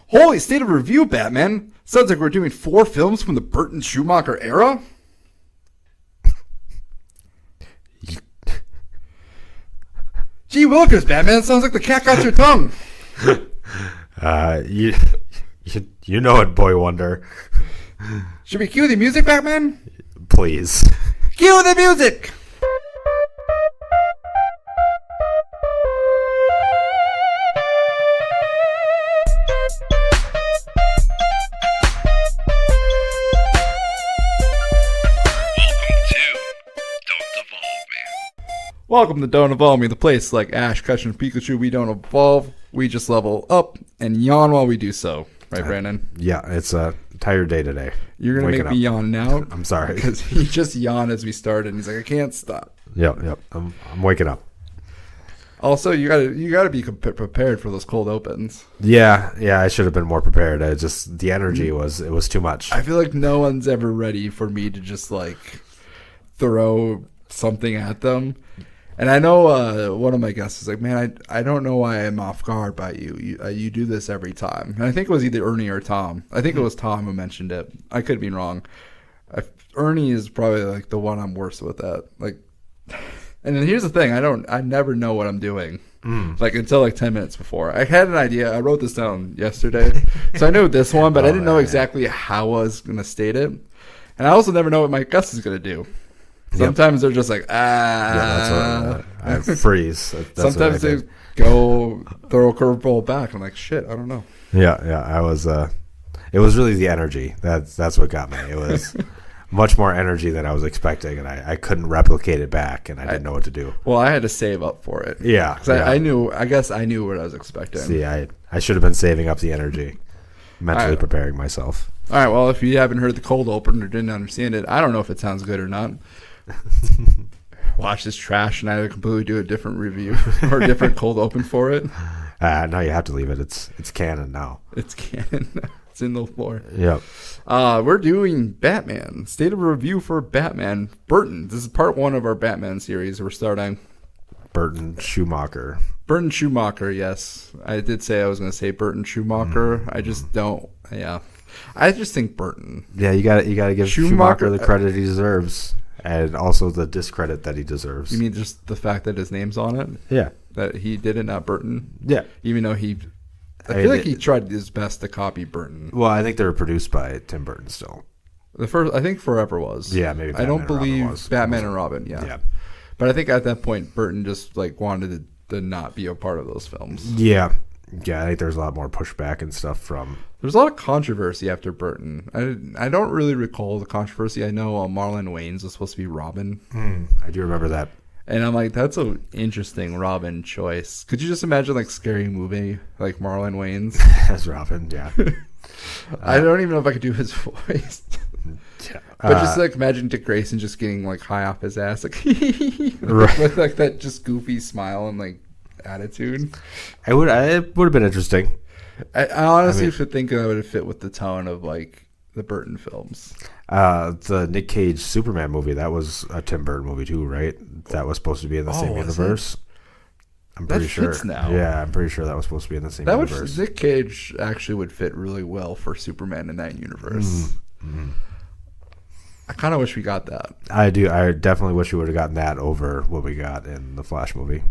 Holy state of review, Batman. Sounds like we're doing 4 films from the Burton Schumacher era. Gee Willikers, Batman. Sounds like the cat got your tongue. You know it, Boy Wonder. Should we cue the music, Batman? Please. Cue the music! Welcome to Don't Evolve Me, the place like Ash, Kush, and Pikachu. We don't evolve, we just level up and yawn while we do so. Right, Brandon? Yeah, it's a tired day today. You're going to make me yawn now? I'm sorry. Because he just yawned as we started, and he's like, I can't stop. Yep. I'm waking up. Also, you gotta be prepared for those cold opens. Yeah, I should have been more prepared. The energy was too much. I feel like no one's ever ready for me to just, like, throw something at them. And I know one of my guests is like, man, I don't know why I'm off guard by you. You do this every time. And I think it was either Ernie or Tom. I think it was Tom who mentioned it. I could be wrong. Ernie is probably like the one I'm worse with at. Like, and then here's the thing: I never know what I'm doing. Like until like 10 minutes before. I had an idea. I wrote this down yesterday, so I knew this one, but I didn't know exactly how I was gonna state it. And I also never know what my guest is gonna do. Sometimes they're just like, Yeah, that's what I freeze. That's sometimes they go throw a curveball back. I'm like, shit, I don't know. Yeah. I was. It was really the energy. That's what got me. It was much more energy than I was expecting, and I couldn't replicate it back, and I didn't know what to do. Well, I had to save up for it. Yeah. Because I knew. I guess I knew what I was expecting. See, I should have been saving up the energy, mentally preparing myself. All right. Well, if you haven't heard the cold open or didn't understand it, I don't know if it sounds good or not. Watch this trash and I completely do a different review or a different cold open for it. No, you have to leave it. It's canon now. It's canon. It's in the lore. Yep. We're doing Batman. State of review for Batman. Burton. This is part 1 of our Batman series. We're starting. Burton Schumacher. Burton Schumacher, yes. I did say I was going to say Burton Schumacher. I just don't. Yeah. I just think Burton. Yeah, you got to give Schumacher the credit he deserves. And also the discredit that he deserves. You mean just the fact that his name's on it? Yeah. That he did it, not Burton? Yeah. Even though I feel like he tried his best to copy Burton. Well, I think they were produced by Tim Burton still. The first, I think Forever was. Yeah, maybe Batman I don't believe was. Batman and Robin, yeah. But I think at that point, Burton just like wanted to not be a part of those films. Yeah. Yeah, I think there's a lot more pushback and stuff from... There's a lot of controversy after Burton. I don't really recall the controversy. I know Marlon Wayans was supposed to be Robin. I do remember that. And I'm like, that's an interesting Robin choice. Could you just imagine like Scary Movie, like Marlon Wayans? As Robin, yeah. I don't even know if I could do his voice. But just like imagine Dick Grayson just getting like high off his ass, like right. With like that just goofy smile and like attitude. It would have been interesting. I honestly think that would have fit with the tone of like the Burton films. The Nick Cage Superman movie, that was a Tim Burton movie too, right? That was supposed to be in the same universe. I'm pretty sure. Now. Yeah, I'm pretty sure that was supposed to be in the same universe. Nick Cage actually would fit really well for Superman in that universe. Mm-hmm. I kind of wish we got that. I do. I definitely wish we would have gotten that over what we got in the Flash movie.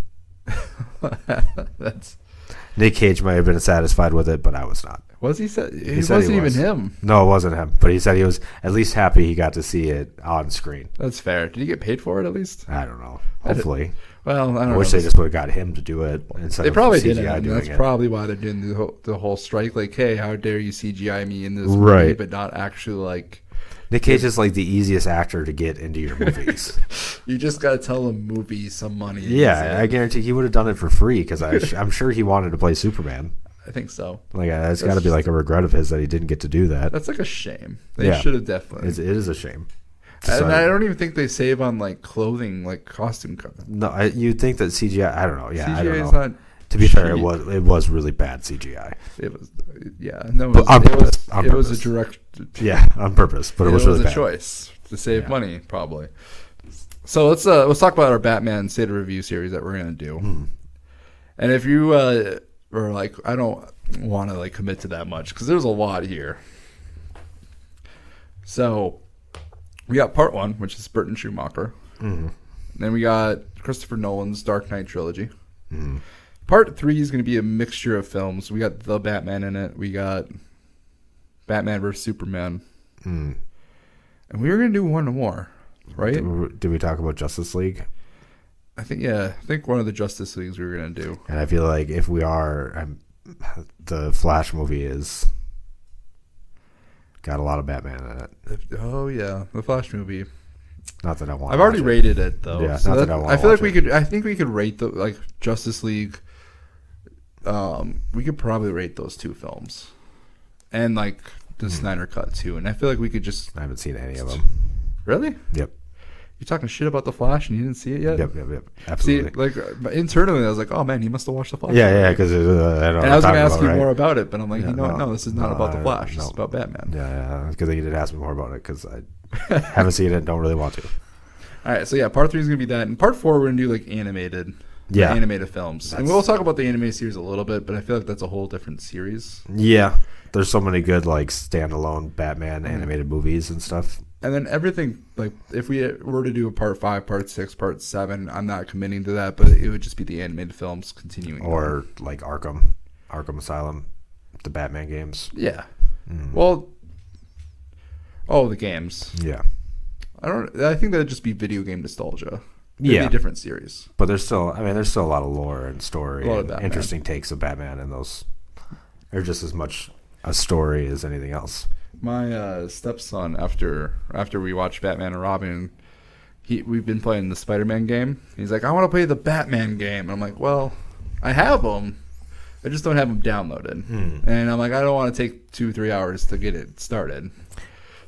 Nick Cage might have been satisfied with it, but I was not. Was he? It wasn't even him. No, it wasn't him. But he said he was at least happy he got to see it on screen. That's fair. Did he get paid for it at least? I don't know. Hopefully. Well, I don't know. I wish they just would have got him to do it instead they of probably CGI didn't. doing That's it. probably why they're doing the whole strike. Like, hey, how dare you CGI me in this movie, but not actually like... Nick Cage is like the easiest actor to get into your movies. You just got to tell the movie some money. Yeah, I guarantee he would have done it for free because I'm sure he wanted to play Superman. I think so. Like it's got to be like a regret of his that he didn't get to do that. That's like a shame. They should have definitely. It is a shame. And I don't even think they save on like clothing, like costume cover. No, you'd think that CGI. I don't know. Yeah, CGI I don't know. Is not. To be fair, it was really bad CGI. It was, yeah. No, it was a direct. Yeah, on purpose, but it was really bad. It was a choice to save money, probably. So let's talk about our Batman State of Review series that we're gonna do. And if you are like, I don't want to like commit to that much because there's a lot here. So we got part 1, which is Burton Schumacher. Mm-hmm. Then we got Christopher Nolan's Dark Knight trilogy. Mm-hmm. Part 3 is going to be a mixture of films. We got the Batman in it. We got Batman vs Superman. Mm. And we were going to do one more, right? Did we talk about Justice League? I think one of the Justice Leagues we were going to do. And I feel like if we are, the Flash movie is got a lot of Batman in it. Oh yeah, the Flash movie. Not that I want. I've already rated it though. Yeah, so not that I want. I feel like we could. I think we could rate the like Justice League. We could probably rate those 2 films, and like the Snyder Cut too. And I feel like we could just. I haven't seen any of them. Really? Yep. You're talking shit about the Flash and you didn't see it yet? Yep. Absolutely. See, like internally, I was like, "Oh man, he must have watched the Flash." Yeah, because I don't. And I was going to ask you right? more about it, but I'm like, Yeah, you know what? No, this is not about the Flash. No. It's about Batman. Yeah, because you did ask me more about it because I haven't seen it and don't really want to. All right, so yeah, part 3 is going to be that, and part 4 we're going to do like animated films, and we'll talk about the anime series a little bit, but I feel like that's a whole different series. Yeah, there's so many good like standalone Batman animated movies and stuff. And then everything, like if we were to do a part 5, part 6, part 7, I'm not committing to that, but it would just be the animated films continuing. Or like Arkham Asylum, the Batman games. Yeah. Well, the games. Yeah. I think that'd just be video game nostalgia. It'd be a different series. But there's still a lot of lore and story and interesting takes of Batman, and those are just as much a story as anything else. My stepson, after we watched Batman and Robin, we've been playing the Spider-Man game. He's like, I want to play the Batman game. And I'm like, well, I have them. I just don't have them downloaded. And I'm like, I don't want to take 2-3 hours to get it started.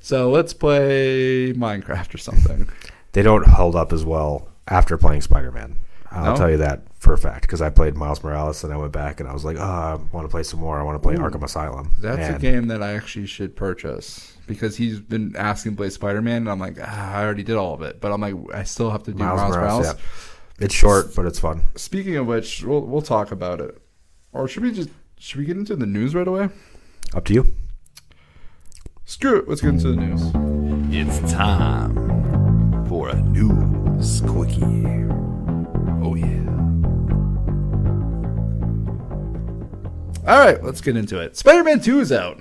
So let's play Minecraft or something. They don't hold up as well after playing Spider-Man. I'll tell you that for a fact, because I played Miles Morales and I went back and I was like, I want to play some more. I want to play Arkham Asylum. That's a game that I actually should purchase because he's been asking to play Spider-Man, and I'm like, I already did all of it. But I'm like, I still have to do Miles Morales. Yeah. It's short, but it's fun. Speaking of which, we'll talk about it. Or should we get into the news right away? Up to you. Screw it. Let's get into the news. It's time for a news quickie. Oh, yeah. All right, let's get into it. Spider-Man 2 is out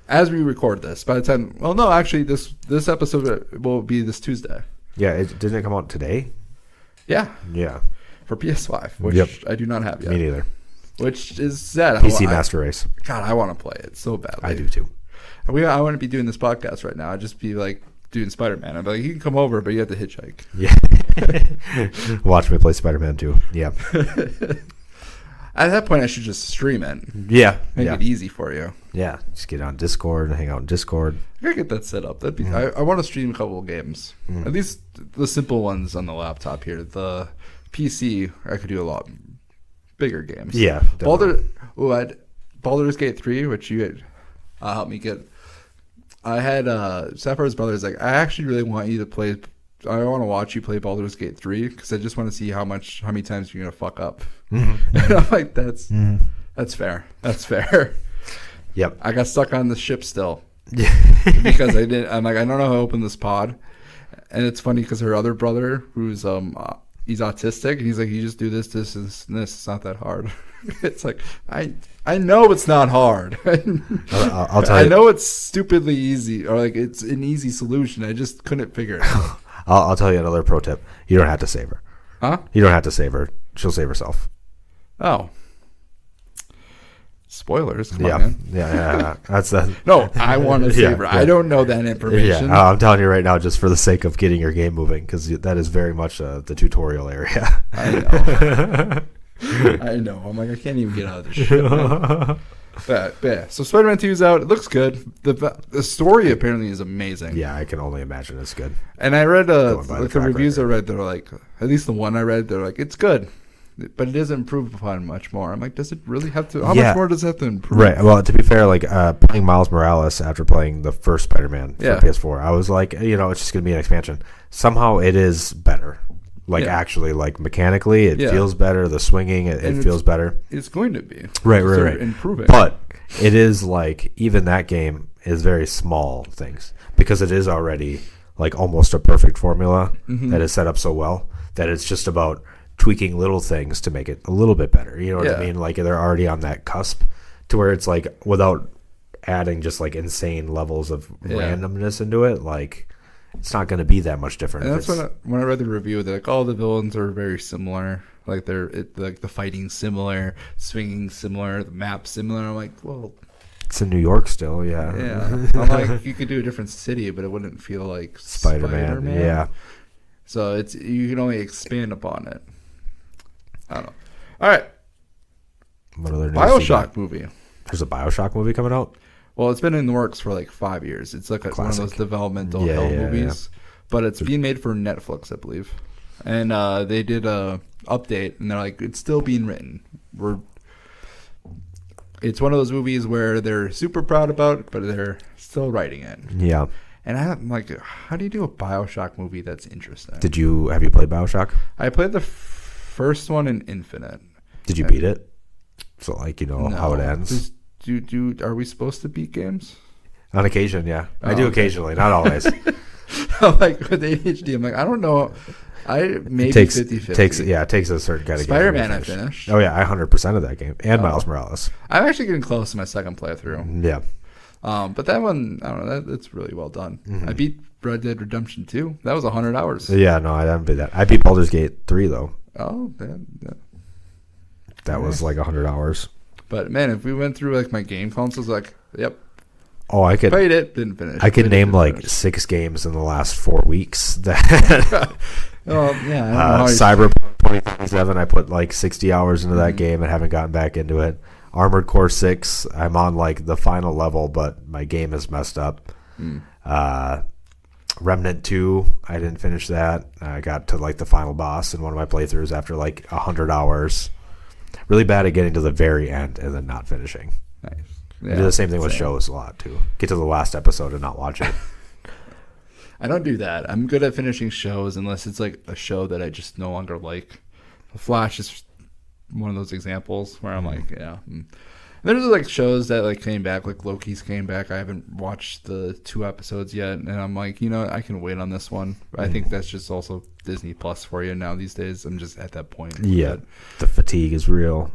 as we record this. By the time, well, no, actually, this episode will be this Tuesday. Yeah, didn't it come out today? Yeah. Yeah. For PS5, which I do not have yet. Me neither. Which is sad. PC Master Race. God, I want to play it so badly. I do too. I wouldn't be doing this podcast right now. I'd just be like doing Spider-Man. I'd be like, you can come over, but you have to hitchhike. Yeah. Watch me play Spider-Man 2. Yeah. At that point, I should just stream it. Yeah. Make it easy for you. Yeah. Just get on Discord and hang out in Discord. I gotta get that set up. That'd be. I want to stream a couple of games. At least the simple ones on the laptop here. The PC, I could do a lot bigger games. Yeah. Baldur's Gate 3, which you had helped me get. I had Sapphire's brother's like, I actually really want you to play. I want to watch you play Baldur's Gate 3 because I just want to see how many times you're gonna fuck up. And I'm like, that's fair. That's fair. Yep. I got stuck on the ship still. Yeah. Because I didn't. I'm like, I don't know how to open this pod, and it's funny because her other brother, who's he's autistic, and he's like, you just do this, this, and this. It's not that hard. It's like I know it's not hard. I'll tell you. I know it's stupidly easy, or like it's an easy solution. I just couldn't figure it out. I'll tell you another pro tip. You don't have to save her. Huh? You don't have to save her. She'll save herself. Oh. Spoilers. Come on, man. Yeah. That's that. No, I want to save her. I don't know that information. Yeah, I'm telling you right now, just for the sake of getting your game moving, because that is very much the tutorial area. I know. I know. I'm like, I can't even get out of this shit. But yeah. So Spider-Man 2 is out. It looks good. The story apparently is amazing. Yeah, I can only imagine it's good. And I read the reviews record. I read. They're like, at least the one I read, they're like, it's good, but it doesn't improve upon much more. I'm like, does it really have to? How much more does it have to improve? Right. Well, to be fair, like playing Miles Morales after playing the first Spider-Man for PS4, I was like, it's just going to be an expansion. Somehow it is better. Like Yeah. actually, like mechanically, it Yeah. feels better. The swinging, it feels better. It's going to be. Right. They're improving. But it is like even that game is very small things because it is already like almost a perfect formula that is set up so well that it's just about tweaking little things to make it a little bit better. You know what I mean? Like they're already on that cusp to where it's like without adding just like insane levels of randomness into it, like it's not going to be that much different. And that's when I read the review, they're like, all the villains are very similar. Like like the fighting similar, swinging similar, the map similar. I'm like, well, it's in New York still, yeah. I'm like, you could do a different city, but it wouldn't feel like Spider-Man. Yeah. So you can only expand upon it. I don't know. All right. What other news BioShock movie. There's a BioShock movie coming out? Well, it's been in the works for like 5 years. It's like one of those developmental hell movies. But it's being made for Netflix, I believe. And they did a update, and they're like, it's still being written. It's one of those movies where they're super proud about it, but they're still writing it. Yeah. And I'm like, how do you do a BioShock movie that's interesting? Have you played BioShock? I played the first one in Infinite. Did you beat it? So like, you know how it ends? Are we supposed to beat games? On occasion, yeah. I do occasionally, not always. I'm like, with ADHD, I'm like, I don't know. Maybe 50-50. It takes a certain kind of Spider-Man game. I finished. Oh, yeah, I 100% of that game. And Miles Morales. I'm actually getting close to my second playthrough. Yeah. But that one, I don't know, that's really well done. I beat Red Dead Redemption 2. That was 100 hours. Yeah, no, I didn't beat that. I beat Baldur's Gate 3, though. Oh, yeah. That was like 100 hours. But, man, if we went through like my game consoles, like, yep. Oh, I could played it, didn't finish. I could name like 6 games in the last 4 weeks. That Cyberpunk 2077, I put like 60 hours into that game and haven't gotten back into it. Armored Core 6, I'm on like the final level, but my game is messed up. Remnant 2, I didn't finish that. I got to like the final boss in one of my playthroughs after like 100 hours. Really bad at getting to the very end and then not finishing. Nice. Yeah, I do the same thing with shows a lot too. Get to the last episode and not watch it. I don't do that. I'm good at finishing shows unless it's like a show that I just no longer like. The Flash is one of those examples where I'm like, yeah. There's like shows that like came back, like Loki's came back. I haven't watched the 2 episodes yet, and I'm like, I can wait on this one. I think that's just also Disney Plus for you now these days. I'm just at that point. Yeah, the fatigue is real.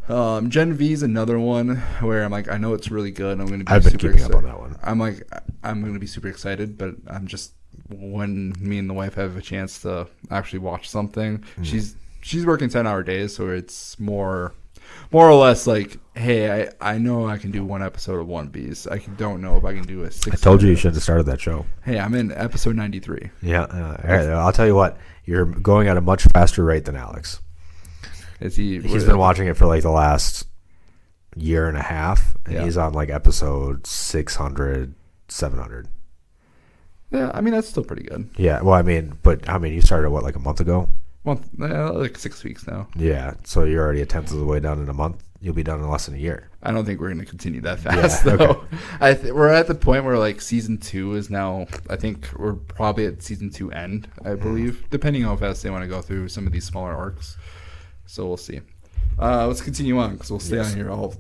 Gen V is another one where I'm like, I know it's really good. I'm going to be. I've been keeping up on that one. I'm like, I'm going to be super excited, but I'm just when me and the wife have a chance to actually watch something. She's working 10-hour days, so it's more or less like, hey, I know I can do 1 episode of One Piece. I don't know if I can do a 6. I told you shouldn't have started that show. Hey, I'm in episode 93. Yeah, I'll tell you what. You're going at a much faster rate than Alex. He's been watching it for like the last year and a half, and he's on like episode 600, 700. Yeah, I mean that's still pretty good. Yeah, well, you started what, like a month ago? Like 6 weeks now. Yeah, so you're already a tenth of the way done in a month. You'll be done in less than a year. I don't think we're going to continue that fast, though. Okay. We're at the point where like season 2 is now. I think we're probably at season 2 end, I believe, depending on how fast they want to go through some of these smaller arcs. So we'll see. Let's continue on because we'll stay on here all.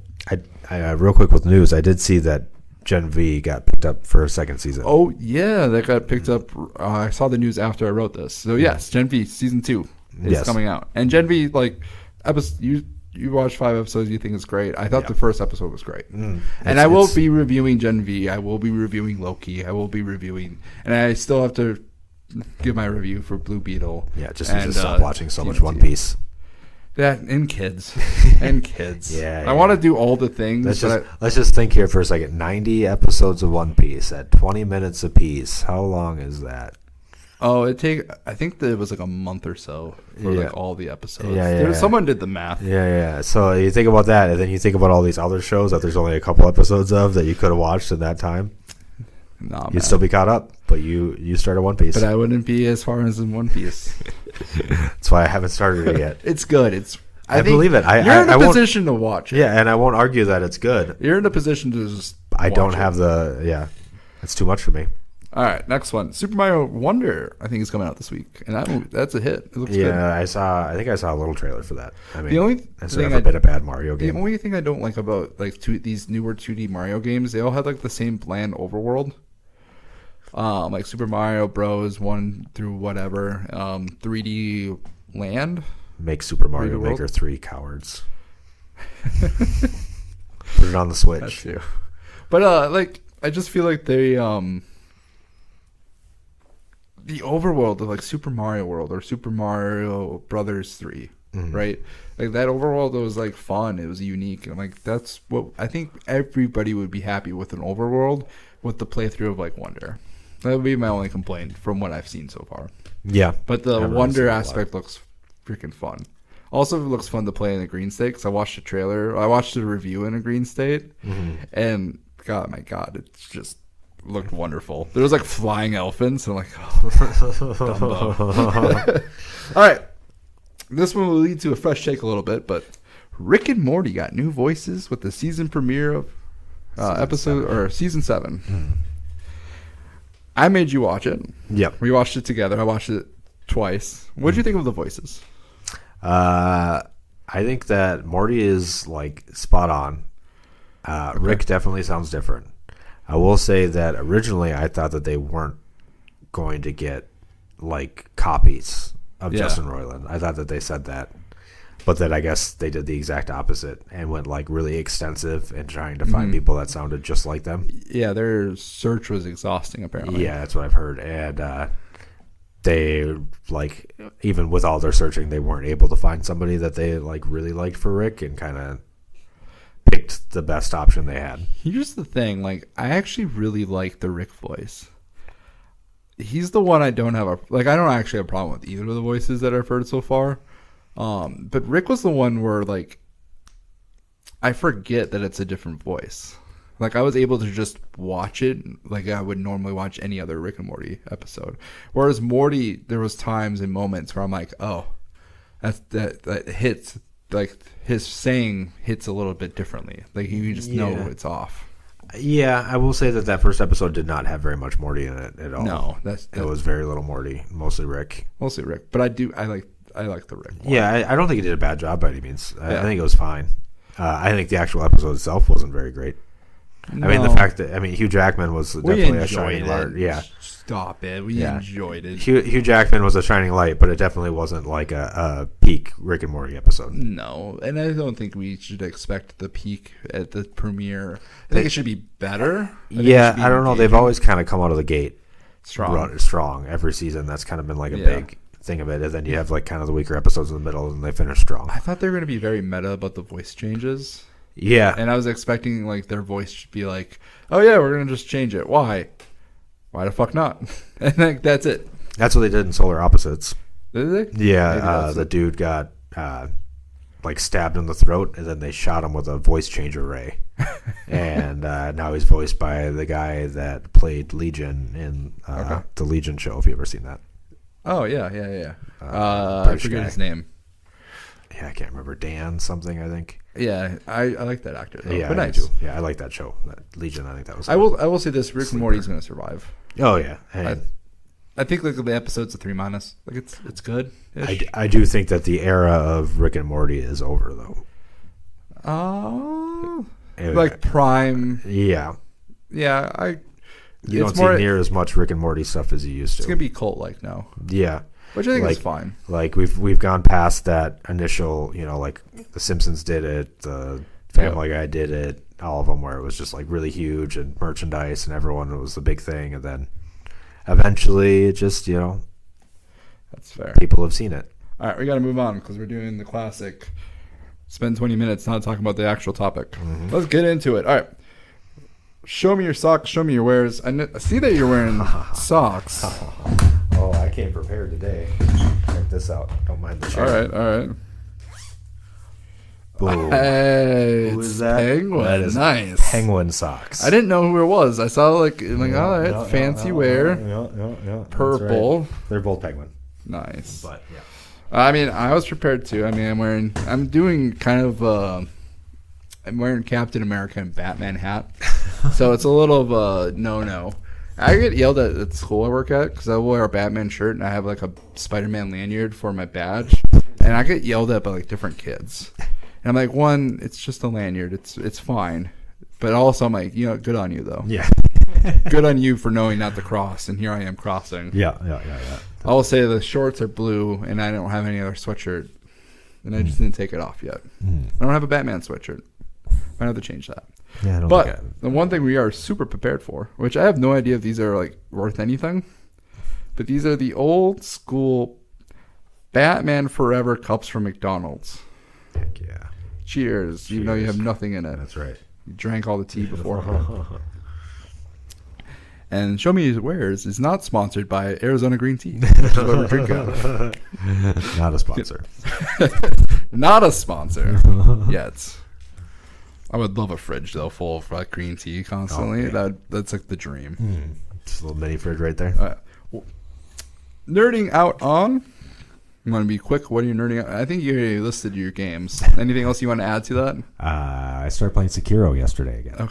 I real quick with news. I did see that Gen V got picked up for a 2nd season. Oh yeah, that got picked up. I saw the news after I wrote this. So yes, Gen V season 2 is coming out, and Gen V you watched 5 episodes. You think it's great. I thought the first episode was great, and I will be reviewing Gen V. I will be reviewing Loki. I will be reviewing, and I still have to give my review for Blue Beetle. Yeah, just need to stop watching so much One Piece. Yeah, and kids. Yeah, I want to do all the things. Let's just think here for a second. 90 episodes of One Piece at 20 minutes apiece. How long is that? Oh, I think that it was like a month or so for like all the episodes. Yeah. Someone did the math. Yeah. So you think about that, and then you think about all these other shows that there's only a couple episodes of that you could have watched in that time. Nah, You'd still be caught up, but you started One Piece. But I wouldn't be as far as in One Piece. That's why I haven't started it yet. It's good. I believe it. You're in a position to watch it. Yeah, and I won't argue that it's good. You're in a position to just I don't have it's too much for me. All right, next one. Super Mario Wonder, I think, is coming out this week, and that's a hit. It looks good. Yeah, I think I saw a little trailer for that. I mean, The only it's thing never been a bad Mario The game. only thing I don't like about like these newer 2D Mario games, they all had like the same bland overworld. Like Super Mario Bros. 1 through whatever, 3D Land. Make Super Mario 3D World? Maker 3 cowards. Put it on the Switch. That's you. But like I just feel like they the overworld of like Super Mario World or Super Mario Brothers 3, right? Like that overworld was like fun. It was unique. And like that's what I think everybody would be happy with, an overworld with the playthrough of like Wonder. That would be my only complaint from what I've seen so far. Yeah. But the I've Wonder seen a lot. aspect looks freaking fun. Also, it looks fun to play in a green state because I watched the trailer. I watched the review in a green state, and my God, it just looked wonderful. There was like flying elephants, and I'm like, oh, Dumbo. All right, this one will lead to a fresh take a little bit, but Rick and Morty got new voices with the season premiere of season 7. I made you watch it. Yep. We watched it together. I watched it twice. What did you think of the voices? I think that Morty is like spot on. Rick definitely sounds different. I will say that originally I thought that they weren't going to get like copies of Justin Roiland. I thought that they said that, but that I guess they did the exact opposite and went like really extensive in trying to find people that sounded just like them. Yeah, their search was exhausting apparently. Yeah, that's what I've heard. And they like, even with all their searching, they weren't able to find somebody that they like really liked for Rick, and kind of picked the best option they had. Here's the thing, like I actually really like the Rick voice. He's the one I don't actually have a problem with either of the voices that I've heard so far. But Rick was the one where like I forget that it's a different voice. Like I was able to just watch it like I would normally watch any other Rick and Morty episode. Whereas Morty, there was times and moments where I'm like, oh, that hits, like his saying hits a little bit differently. Like you just know it's off. Yeah, I will say that first episode did not have very much Morty in it at all. No, it was very little Morty, mostly Rick. Mostly Rick, but I like the Rick more. Yeah, I don't think he did a bad job by any means. I think it was fine. I think the actual episode itself wasn't very great. No. I mean, the fact that Hugh Jackman was definitely a shining light. Yeah, stop it. We enjoyed it. Hugh Jackman was a shining light, but it definitely wasn't like a peak Rick and Morty episode. No, and I don't think we should expect the peak at the premiere. I think it should be better. I don't know. They've always kind of come out of the gate strong every season. That's kind of been like a big thing of it, and then you have like kind of the weaker episodes in the middle, and they finish strong. I thought they were going to be very meta about the voice changes. Yeah, and I was expecting like their voice should be like, "Oh yeah, we're gonna just change it." Why the fuck not? And like that's it. That's what they did in Solar Opposites. Did they? Yeah, the dude got like stabbed in the throat, and then they shot him with a voice changer ray, and now he's voiced by the guy that played Legion in the Legion show. If you ever seen that? Oh yeah. I forget his name. Yeah, I can't remember. Dan something, I think. Yeah, I like that actor though. Yeah, but nice. I do. Yeah, I like that show. That Legion, I think that was. I will say this: Rick and Morty's going to survive. Oh yeah, I think like the episode's a 3-. Like it's good. I do think that the era of Rick and Morty is over though. Like prime. Yeah. Yeah, You don't see near as much Rick and Morty stuff as you used to. It's gonna be cult like now. Yeah. Which I think is fine. Like we've gone past that initial, like The Simpsons did it, the Family Guy did it, all of them where it was just like really huge and merchandise and everyone was the big thing, and then eventually it just that's fair. People have seen it. All right, we got to move on because we're doing the classic. Spend 20 minutes not talking about the actual topic. Let's get into it. All right. Show me your socks. Show me your wares. I see that you're wearing socks. Oh, I came prepared today. Check this out. Don't mind the shirt. All right. Boom. Hey, who is that? Penguin. That is nice. Penguin socks. I didn't know who it was. I saw all right, fancy wear. Yeah. Purple. Right. They're both Penguin. Nice. But yeah. I mean, I was prepared too. I mean, I'm doing kind of I'm wearing Captain America and Batman hat. So it's a little of a no. I get yelled at the school I work at because I wear a Batman shirt and I have like a Spider-Man lanyard for my badge, and I get yelled at by like different kids. And I'm like, one, it's just a lanyard. It's fine. But also, I'm like, good on you, though. Yeah. Good on you for knowing not to cross, and here I am crossing. Yeah. I will say the shorts are blue, and I don't have any other sweatshirt, and I just didn't take it off yet. I don't have a Batman sweatshirt. Might have to change that. Yeah, I don't but the one thing we are super prepared for, which I have no idea if these are like worth anything, but these are the old school Batman Forever cups from McDonald's. Heck yeah. Cheers. You know you have nothing in it. That's right. You drank all the tea before. And Show Me His Wares is not sponsored by Arizona Green Tea, which is what we're drinking out of. Not a sponsor. Not a sponsor yet. I would love a fridge, though, full of green tea constantly. That's like the dream. Just a little mini fridge right there. Nerding out on... You want to be quick? What are you nerding out? I think you already listed your games. Anything else you want to add to that? I started playing Sekiro yesterday again.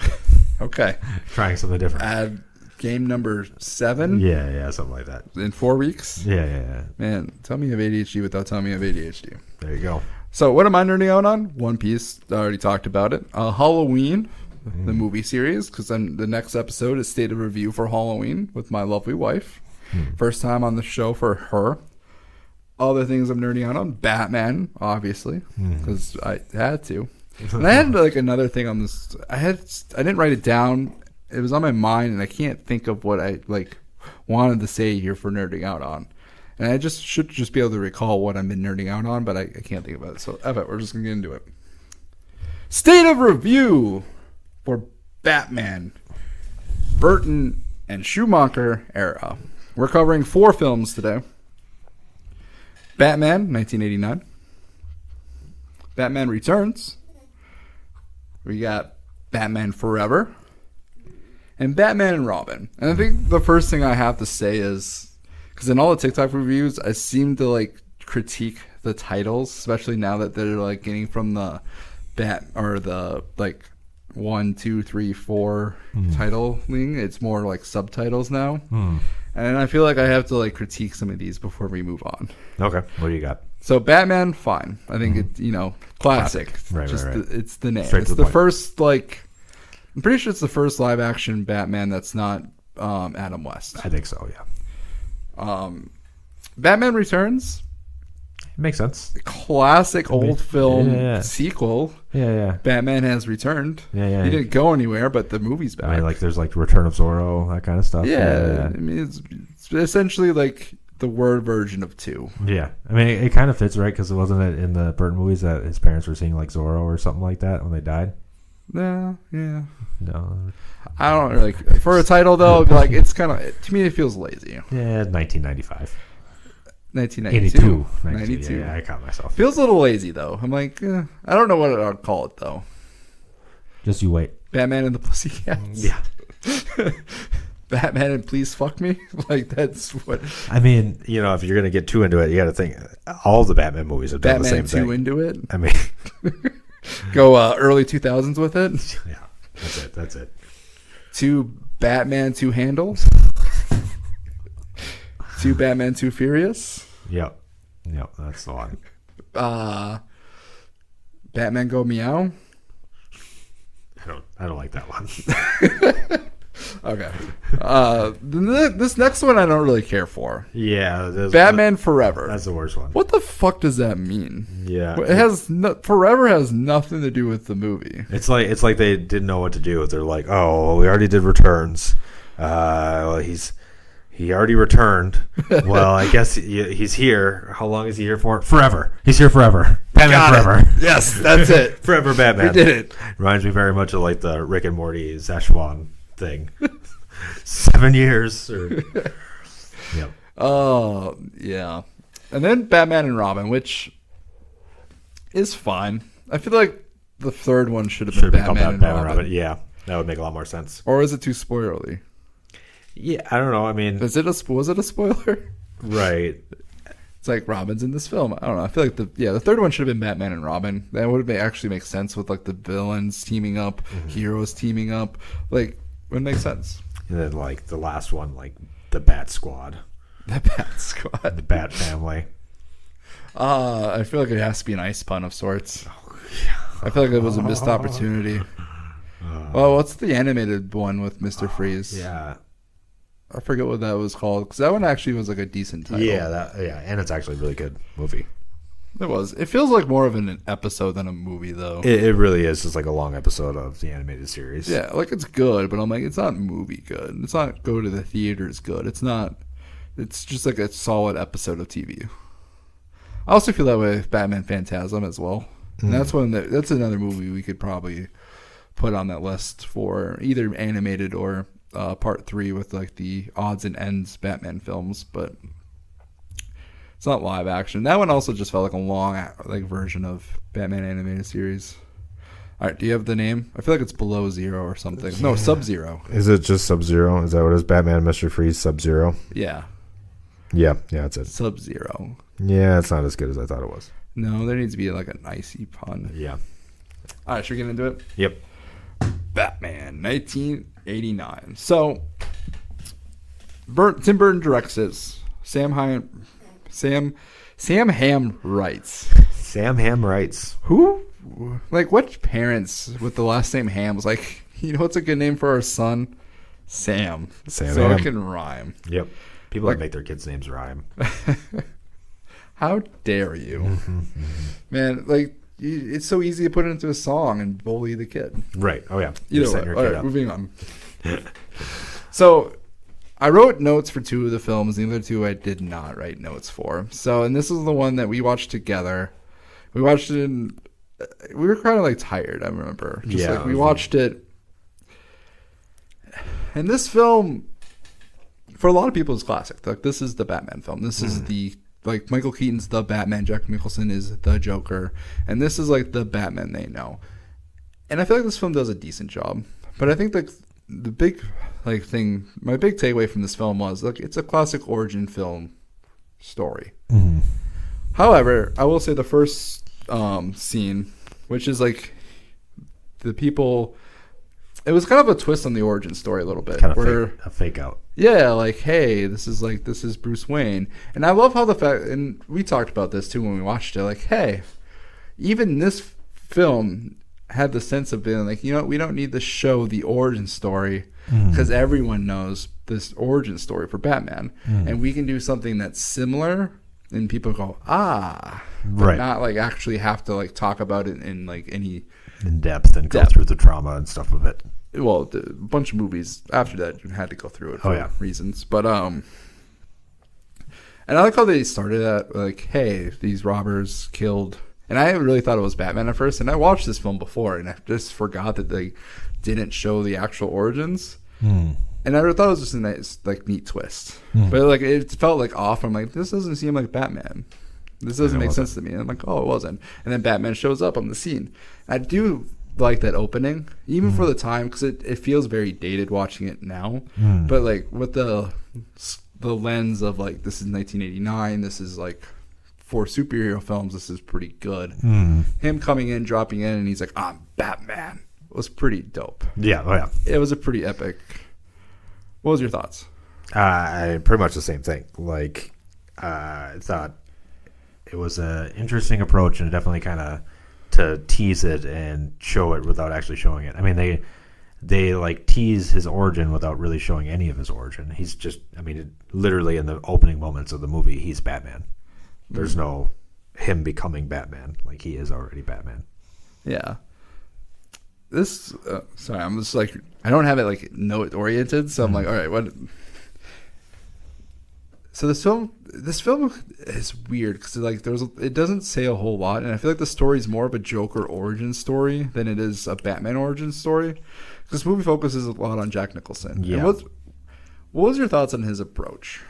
Okay. Trying something different. Add game number 7? Yeah, something like that. In 4 weeks? Yeah. Man, tell me you have ADHD without telling me you have ADHD. There you go. So what am I nerding out on? One Piece. I already talked about it. Halloween, the movie series, because the next episode is State of Review for Halloween with my lovely wife. First time on the show for her. Other things I'm nerding out on, Batman, obviously, because I had to. And I had like another thing on this. I didn't write it down. It was on my mind, and I can't think of what I like wanted to say here for nerding out on. And I should be able to recall what I've been nerding out on, but I can't think of it. So, we're just gonna get into it. State of Review for Batman, Burton and Schumacher era. We're covering 4 films today. Batman, 1989. Batman Returns. We got Batman Forever. And Batman and Robin. And I think the first thing I have to say is, because in all the TikTok reviews, I seem to like critique the titles, especially now that they're like getting from the the like 1, 2, 3, 4 titling. It's more like subtitles now. And I feel like I have to like critique some of these before we move on. Okay. What do you got? So Batman, fine. I think it's, classic. Right. It's the name. Straight it's to the point. first, I'm pretty sure it's the first live action Batman that's not Adam West. I think so, yeah. Batman Returns. It makes sense. Classic old film sequel. Yeah. Batman has returned. Yeah. He didn't go anywhere, but the movie's back. I mean, like, there's like Return of Zorro, that kind of stuff. Yeah. I mean, it's essentially like the word version of 2. Yeah. I mean, it kind of fits, right? Because it wasn't it in the Burton movies that his parents were seeing like Zorro or something like that when they died? Yeah. No. I don't really, for a title though, like it's kind of, to me it feels lazy. Yeah, 1995. 1992. 92. Yeah, I caught myself. Feels a little lazy though. I'm like, I don't know what I'd call it though. Just you wait. Batman and the Pussycats. Yeah. Batman and Please Fuck Me. Like that's what. I mean, if you're gonna get too into it, you got to think all the Batman movies have done the same thing. Batman 2 into it. I mean, go early 2000s with it. Yeah, that's it. 2 Batman 2 Handles. 2 Batman 2 Furious. Yep, that's the one. Batman Go Meow. I don't like that one. Okay. This next one I don't really care for. Yeah. Batman Forever. That's the worst one. What the fuck does that mean? Yeah. It has Forever has nothing to do with the movie. It's like they didn't know what to do. They're like, oh, we already did Returns. He already returned. Well, I guess he's here. How long is he here for? Forever. He's here forever. Batman Forever. Yes, that's it. Forever Batman. We did it. Reminds me very much of like the Rick and Morty Szechuan thing. 7 years. Yep. Oh, yeah. And then Batman and Robin, which is fine. I feel like the third one should have been Batman and Robin. Yeah, that would make a lot more sense. Or is it too spoilery? Yeah, I don't know. I mean, was it a spoiler? Right. It's like Robin's in this film. I don't know. I feel like the third one should have been Batman and Robin. That would actually make sense with like the villains teaming up, heroes teaming up. Like, it would make sense. And then like the last one, like the Bat Squad, The Bat Squad. the Bat Family. I feel like it has to be an ice pun of sorts. I feel like it was a missed opportunity. Well, what's the animated one with Mr. Freeze? Yeah. I forget what that was called, because that one actually was like a decent title. Yeah, and it's actually a really good movie. It was. It feels like more of an episode than a movie, though. It really is just like a long episode of the animated series. Yeah, like it's good, but I'm like, it's not movie good. It's not go to the theaters good. It's not. It's just like a solid episode of TV. I also feel that way with Batman Phantasm as well. And that's another movie we could probably put on that list for either animated or part 3 with like the odds and ends Batman films, but it's not live action. That one also just felt like a long like version of Batman animated series. All right, do you have the name? I feel like it's Below Zero or something. No, Sub-Zero. Is it just Sub-Zero? Is that what it is? Batman, Mr. Freeze, Sub-Zero? Yeah. Yeah, that's it. Sub-Zero. Yeah, it's not as good as I thought it was. No, there needs to be like an icy pun. Yeah. All right, should we get into it? Yep. Batman, 1989. So, Tim Burton directs this. Sam Ham writes. Sam Ham writes. Who? Like, what parents with the last name Ham was like, you know what's a good name for our son? Sam. Sam so Ham. it can rhyme. Yep. People Like- that make their kids' names rhyme. How dare you? Man, like, it's so easy to put it into a song and bully the kid. Right. Oh, yeah. Either You're way. setting your All kid right, up. moving on. So, I wrote notes for 2 of the films. The other 2 I did not write notes for. So, and this is the one that we watched together. We watched it in... We were kind of like tired, I remember. Just Yeah, like we watched it. And this film, for a lot of people, is classic. Like, this is the Batman film. This is the... Like, Michael Keaton's the Batman. Jack Nicholson is the Joker. And this is, like, the Batman they know. And I feel like this film does a decent job. But I think, like, the big, like, thing... My big takeaway from this film was, like, it's a classic origin film story. Mm-hmm. However, I will say the first scene, which is, like, the people... It was kind of a twist on the origin story a little bit. Kind of a fake out. Yeah, like, hey, this is Bruce Wayne. And I love how the fact, and we talked about this too when we watched it, like, hey, even this film had the sense of being like, you know, we don't need to show the origin story because everyone knows this origin story for Batman. And we can do something that's similar and people go, but right. not like actually have to like talk about it in like any in depth and go through the trauma and stuff of it. Well, a bunch of movies after that had to go through it for reasons. But and I like how they started at like, hey, these robbers killed, and I really thought it was Batman at first. And I watched this film before, and I just forgot that they didn't show the actual origins. And I thought it was just a nice, like, neat twist. But like, it felt like off. I'm like, this doesn't seem like Batman. This doesn't make sense to me. And I'm like, oh, it wasn't. And then Batman shows up on the scene. I do like that opening, even for the time, because it feels very dated watching it now. But like with the lens of like, this is 1989, this is like for superhero films, this is pretty good. Him coming in, dropping in, and he's like, I'm Batman, was pretty dope. Yeah, It was a pretty epic. What was your thoughts? Pretty much the same thing. Like, I thought it was an interesting approach, and definitely kind of to tease it and show it without actually showing it. I mean, they like tease his origin without really showing any of his origin. He's just, I mean, literally in the opening moments of the movie, he's Batman. There's no him becoming Batman. Like, he is already Batman. Yeah. This, sorry, I'm just like, I don't have it like note oriented, so I'm like, all right, what? So this film is weird because like it doesn't say a whole lot, and I feel like the story is more of a Joker origin story than it is a Batman origin story. Because this movie focuses a lot on Jack Nicholson. Yeah. And what was your thoughts on his approach?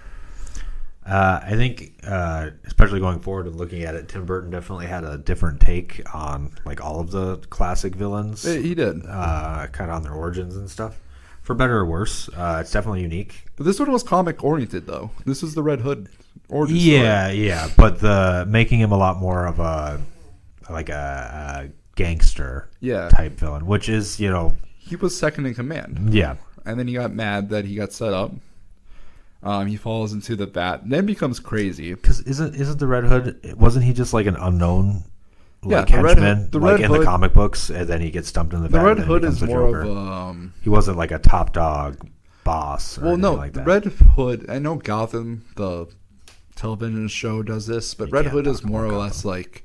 I think, especially going forward and looking at it, Tim Burton definitely had a different take on like all of the classic villains. He did, kind of on their origins and stuff. For better or worse, it's definitely unique. but this one was comic oriented though. This is the Red Hood origin story. Yeah, but the making him a lot more of a gangster Yeah. type villain, which is, He was second in command. yeah. and then he got mad that he got set up. He falls into the bat, then becomes crazy. Because isn't the Red Hood? Wasn't he just like an unknown, like the Red henchman, Hood- the like Red in Hood- the comic books, and then he gets dumped in the The bat? Red and then Hood becomes is the more Joker. of He wasn't like a top dog boss. Or well, no, like that. Red Hood. I know Gotham, the television show, does this, but You Red can't Hood is talk more or about less like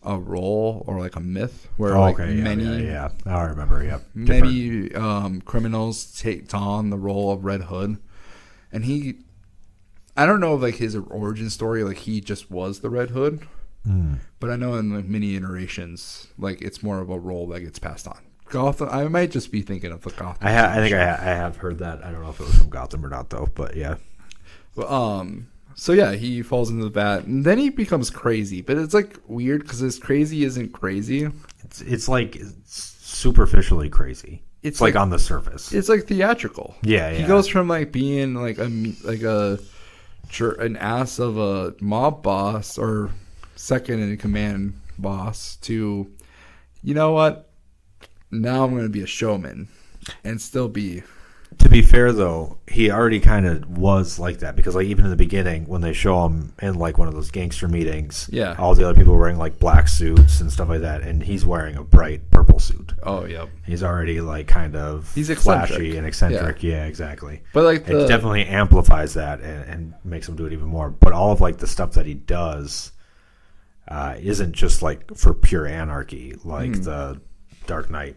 a role or like a myth where Oh, like okay, yeah, many yeah. I remember. Yep. many criminals take on the role of Red Hood, and I don't know like his origin story, like he just was the Red Hood, but I know in like many iterations, like it's more of a role that gets passed on. Gotham. I might just be thinking of the Gotham. I think I have heard that. I don't know if it was from Gotham or not though, but yeah. So yeah, he falls into the bat, and then he becomes crazy. But it's like weird because his crazy isn't crazy. It's like superficially crazy. It's like on the surface. It's like theatrical. Yeah. He goes from like being like an ass of a mob boss or second in command boss to, you know what? Now I'm going to be a showman and still be. To be fair, though, he already kind of was like that because, like, even in the beginning, when they show him in like one of those gangster meetings, Yeah. all the other people were wearing like black suits and stuff like that, and he's wearing a bright purple suit. Oh, yep. He's already like kind of He's eccentric. flashy and eccentric. Yeah, exactly. But like It definitely amplifies that and makes him do it even more. But all of like the stuff that he does isn't just like for pure anarchy, like the Dark Knight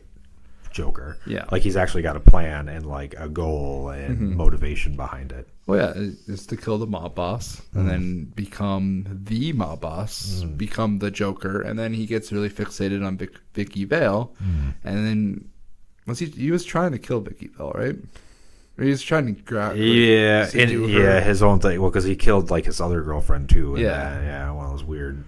Joker. Yeah. Like he's actually got a plan and like a goal and motivation behind it. Well, yeah, it's to kill the mob boss and then become the mob boss, become the Joker, and then he gets really fixated on Vicky Vale, and then he was trying to kill Vicky Vale, right? Or he was trying to grab. His own thing. Well, because he killed like his other girlfriend too. And, Yeah. one of those weird,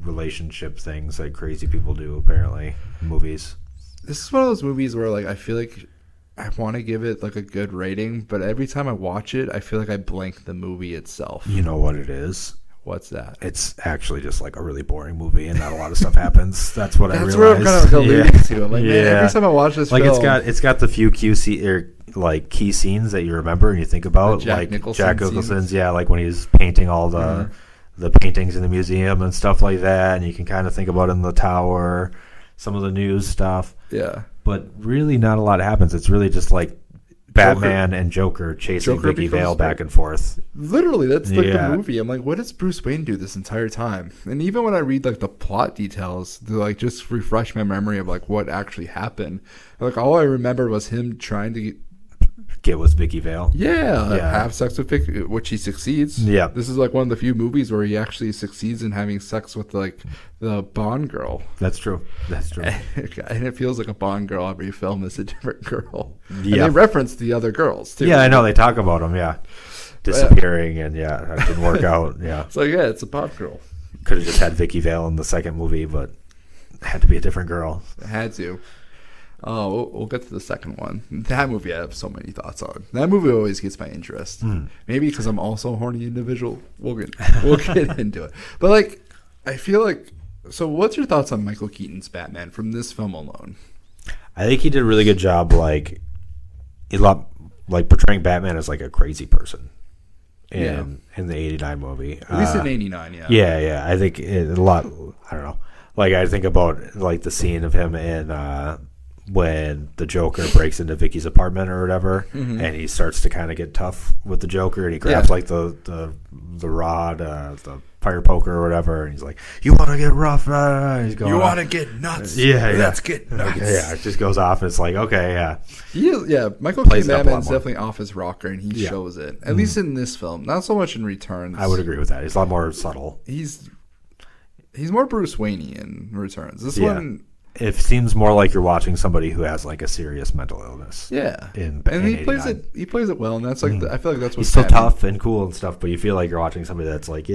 relationship things that crazy people do apparently in movies. This is one of those movies where like I feel like I want to give it like a good rating, but every time I watch it, I feel like I blank the movie itself. You know what it is? What's that? It's actually just like a really boring movie, and not a lot of stuff happens. That's what I realized. That's where I'm kind of alluding to. I'm like, man, every time I watch this like film, it's got the few like key scenes that you remember and you think about, Jack like Nicholson Jack Nicholson's, like when he's painting all the paintings in the museum and stuff like that, and you can kind of think about it in the tower, some of the news stuff. Yeah. But really, not a lot happens. It's really just like Batman and Joker chasing Vicky Vale back and forth. Literally, that's like the movie. I'm like, what does Bruce Wayne do this entire time? And even when I read like the plot details to like just refresh my memory of like what actually happened, like all I remember was him trying to get with Vicky Vale. Have sex with Vicky, which he succeeds. Yeah, this is like one of the few movies where he actually succeeds in having sex with like the Bond girl. That's true. And it feels like a Bond girl every film is a different girl. Yeah, and they reference the other girls too. Yeah, I know they talk about them. Yeah, disappearing and it didn't work out. Yeah, it's like it's a Bond girl. Could have just had Vicky Vale in the second movie, but it had to be a different girl. It had to. Oh, we'll get to the second one. That movie I have so many thoughts on. That movie always gets my interest. Maybe because I'm also a horny individual. We'll get into it. But like, I feel like. So, what's your thoughts on Michael Keaton's Batman from this film alone? I think he did a really good job, like portraying Batman as like a crazy person in the '89 movie. At least in '89, yeah. Yeah. I think a lot. I don't know. Like I think about like the scene of him in. When the Joker breaks into Vicky's apartment or whatever, and he starts to kind of get tough with the Joker, and he grabs like the rod, the fire poker or whatever, and he's like, "You want to get rough? He's going, you want to get nuts? Let's get nuts." Yeah, it just goes off, and it's like, okay, Michael Keaton Batman's definitely off his rocker, and he shows it. At least in this film, not so much in Returns. I would agree with that. He's a lot more subtle. He's more Bruce Wayne in Returns. This one. It seems more like you're watching somebody who has like a serious mental illness. Yeah, and he plays it. He plays it well, and that's like I feel like that's what he's so tough and cool and stuff. But you feel like you're watching somebody that's like,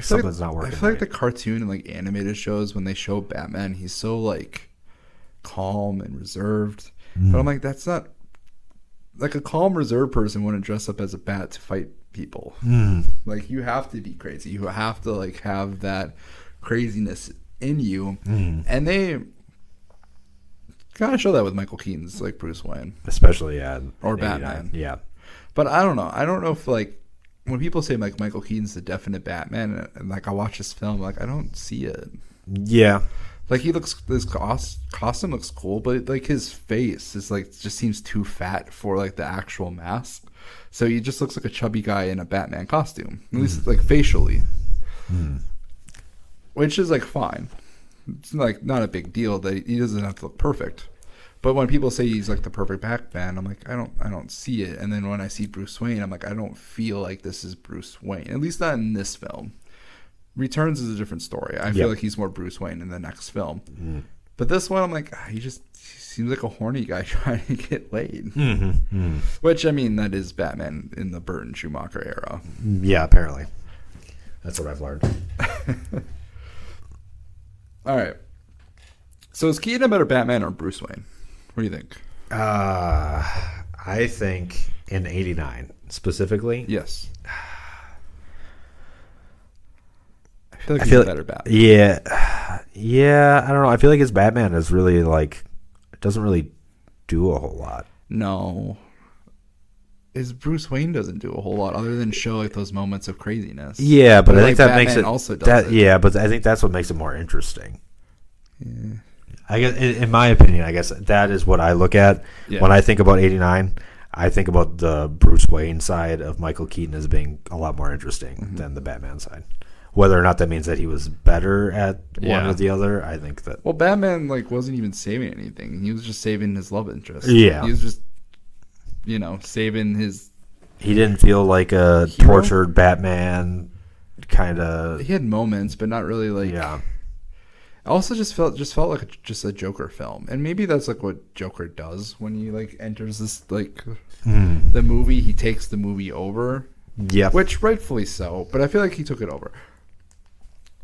something's not working. I feel like the cartoon and like animated shows when they show Batman, he's so like calm and reserved. But I'm like, that's not like a calm, reserved person wouldn't dress up as a bat to fight people. Like you have to be crazy. You have to like have that craziness in you, and they Kind of show that with Michael Keaton's like Bruce Wayne especially or in 89. Batman. Yeah. But I don't know. I don't know if like when people say like Michael Keaton's the definite Batman, and like I watch this film, like I don't see it. Yeah. Like his costume looks cool, but like his face is like just seems too fat for like the actual mask. So he just looks like a chubby guy in a Batman costume, at least like facially, which is like fine. It's like not a big deal that he doesn't have to look perfect. But when people say he's like the perfect Batman, I'm like I don't see it. And then when I see Bruce Wayne, I'm like I don't feel like this is Bruce Wayne, at least not in this film. Returns is a different story. I feel like he's more Bruce Wayne in the next film. But this one, I'm like, he seems like a horny guy trying to get laid. Which, I mean, that is Batman in the Burton Schumacher era. Yeah, apparently. That's what I've learned. All right. So is Keaton a better Batman or Bruce Wayne? What do you think? I think in 89 specifically. Yes. I feel like he's a better Batman. Yeah. I don't know. I feel like his Batman is really like it doesn't really do a whole lot. No, his Bruce Wayne doesn't do a whole lot other than show like those moments of craziness. Yeah, but I think that Batman makes it also does it. Yeah, but I think that's what makes it more interesting. Yeah. I guess, in my opinion, I guess that is what I look at when I think about 89. I think about the Bruce Wayne side of Michael Keaton as being a lot more interesting than the Batman side. Whether or not that means that he was better at one or the other, I think that. Well, Batman like wasn't even saving anything. He was just saving his love interest. Yeah, he was just, saving his. He didn't feel like a hero? Tortured Batman, kind of. He had moments, but not really like. Yeah. I also just felt like just a Joker film, and maybe that's like what Joker does when he like enters this like the movie. He takes the movie over. Yeah, which rightfully so, but I feel like he took it over.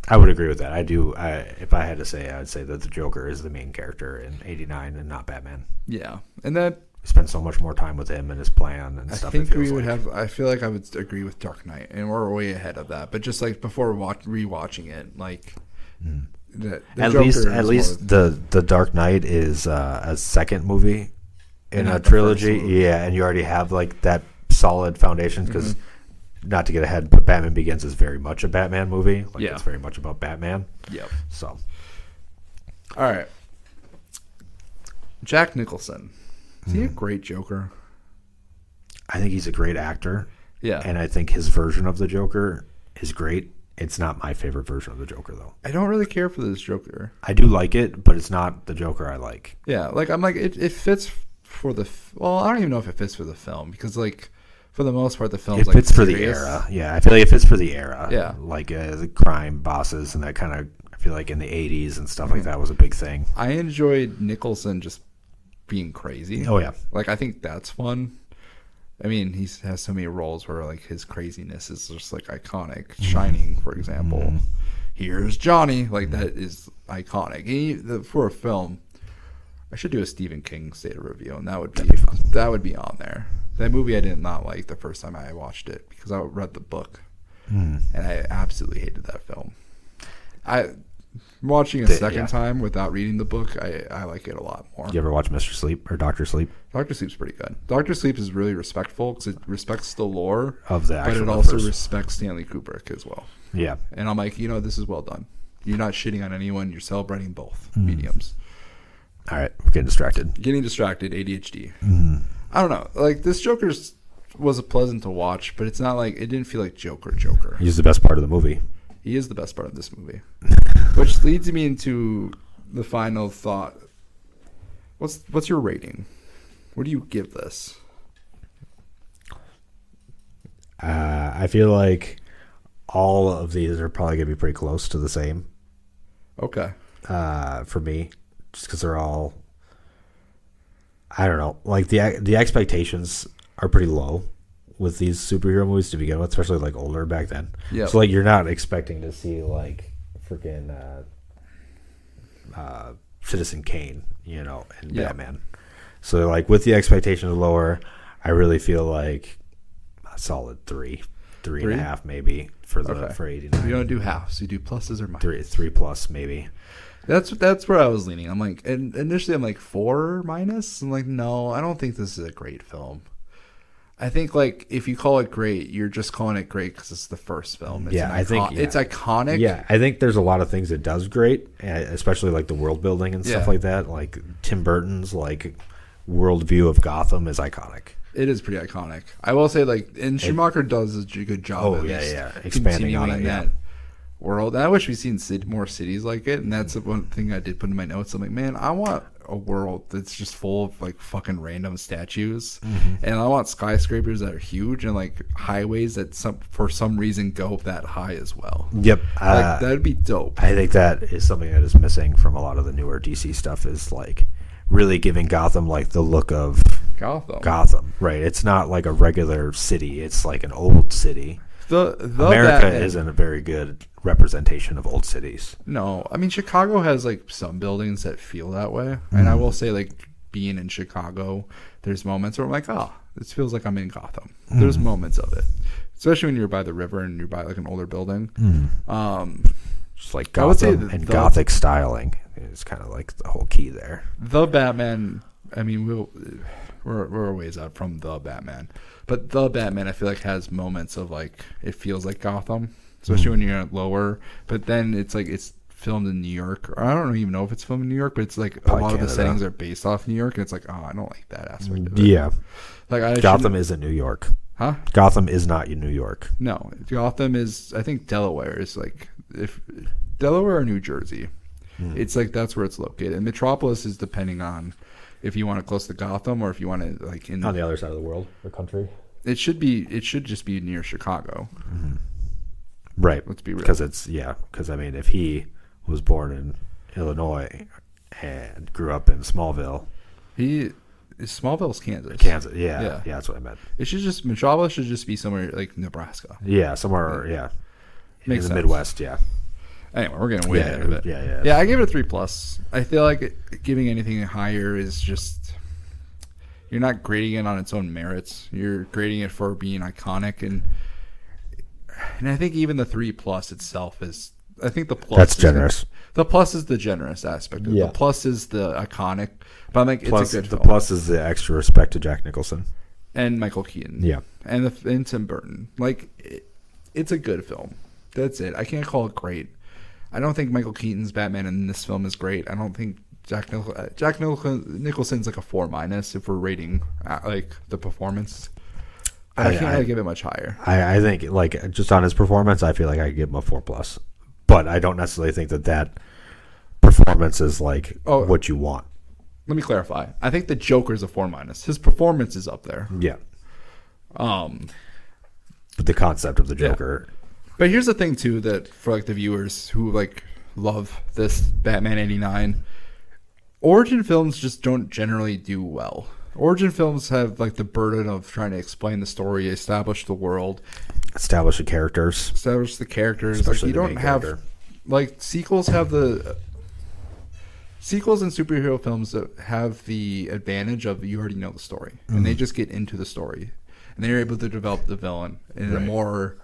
I would agree with that. I do. If I had to say, I would say that the Joker is the main character in 89 and not Batman. Yeah, and that we spend so much more time with him and his plan and stuff. I think we would have. I feel like I would agree with Dark Knight, and we're way ahead of that. But just like before rewatching it, like at least the Dark Knight is a second movie in a trilogy. Yeah, and you already have like that solid foundation because. Not to get ahead, but Batman Begins is very much a Batman movie. Like it's very much about Batman. Yep. So, all right. Jack Nicholson. Is he a great Joker? I think he's a great actor. Yeah. And I think his version of the Joker is great. It's not my favorite version of the Joker, though. I don't really care for this Joker. I do like it, but it's not the Joker I like. Yeah, like I'm like it fits for the. Well, I don't even know if it fits for the film because like. For the most part, the film's it fits for the era. Yeah, I feel like it fits for the era. Yeah. Like the crime bosses and that kind of, I feel like in the 80s and stuff like that was a big thing. I enjoyed Nicholson just being crazy. Oh, yeah. Like, I think that's fun. I mean, he has so many roles where, like, his craziness is just, like, iconic. Shining, for example. Here's Johnny. Like, that is iconic. For a film, I should do a Stephen King State of Review, and that would be fun. That would be on there. That movie I did not like the first time I watched it because I read the book, and I absolutely hated that film. Watching a second time without reading the book, I like it a lot more. You ever watch Mr. Sleep or Dr. Sleep? Dr. Sleep's pretty good. Dr. Sleep is really respectful because it respects the lore of the actual but it also respects Stanley Kubrick as well. Yeah. And I'm like, this is well done. You're not shitting on anyone. You're celebrating both mediums. All right. We're getting distracted. ADHD. I don't know. Like, this Joker was pleasant to watch, but it's not like it didn't feel like Joker. He's the best part of the movie. He is the best part of this movie. Which leads me into the final thought. What's your rating? What do you give this? I feel like all of these are probably going to be pretty close to the same. Okay. For me, just because they're all, I don't know, like the expectations are pretty low with these superhero movies to begin with, especially like older back then. Yeah. So like you're not expecting to see like freaking Citizen Kane, and Batman. So like with the expectations lower, I really feel like a solid three and a half maybe for 89. You don't do halves. You do pluses or minuses. Three plus maybe. That's where I was leaning. I'm like, and initially I'm like 4 minus. I'm like, no, I don't think this is a great film. I think like if you call it great, you're just calling it great because it's the first film. It's it's iconic. Yeah, I think there's a lot of things it does great, especially like the world building and stuff like that. Like Tim Burton's like worldview of Gotham is iconic. It is pretty iconic. I will say, like, and Schumacher does a good job. Expanding on it, that world. And I wish we'd seen more cities like it. And that's one thing I did put in my notes. I'm like, man, I want a world that's just full of like fucking random statues, and I want skyscrapers that are huge and like highways that for some reason go that high as well. Yep, like, that'd be dope. I think that is something that is missing from a lot of the newer DC stuff. Is like really giving Gotham like the look of Gotham, right? It's not like a regular city. It's like an old city. America isn't a very good representation of old cities. No, I mean Chicago has like some buildings that feel that way, and I will say like being in Chicago, there's moments where I'm like, oh, this feels like I'm in Gotham. There's moments of it, especially when you're by the river and you're by like an older building. Just like Gotham and Gothic styling is kind of like the whole key there. The Batman. I mean, we're a ways out from the Batman, but the Batman I feel like has moments of like it feels like Gotham, especially when you're lower. But then it's like it's filmed in New York, or I don't even know if it's filmed in New York, but it's like a lot of the settings are based off New York, and it's like, oh, I don't like that aspect of it. Yeah, like Gotham isn't New York. Huh? Gotham is not New York. No, Gotham is. I think Delaware is like if Delaware or New Jersey. It's like that's where it's located. And Metropolis is depending on if you want it close to Gotham or if you want it like in on the other side of the world or country. It should just be near Chicago. Right. Let's be real. Because I mean, if he was born in Illinois and grew up in Smallville, Smallville's Kansas. Yeah, that's what I meant. Metropolis should just be somewhere like Nebraska. Yeah, somewhere. Yeah, Makes in the sense. Midwest. Yeah. Anyway, we're getting way ahead of it. Yeah. I gave it a 3+. I feel like giving anything higher is just you're not grading it on its own merits. You're grading it for being iconic, and I think even the 3+ itself is. I think the plus. That's generous. The plus is the generous aspect. The plus is the iconic, but I'm like it's a good film. The plus is the extra respect to Jack Nicholson and Michael Keaton. Yeah, and Tim Burton. Like it's a good film. That's it. I can't call it great. I don't think Michael Keaton's Batman in this film is great. I don't think Jack Nicholson's like a 4- if we're rating like the performance. I can't really give it much higher. I think like just on his performance, I feel like I could give him a 4+. But I don't necessarily think that performance is like what you want. Let me clarify. I think the Joker's a 4-. His performance is up there. Yeah. But the concept of the Joker. Yeah. But here's the thing too, that for like the viewers who like love this Batman 89, origin films just don't generally do well. Origin films have like the burden of trying to explain the story, establish the world, establish the characters. Like, you don't have like sequels and superhero films that have the advantage of you already know the story, and they just get into the story, and they're able to develop the villain in a more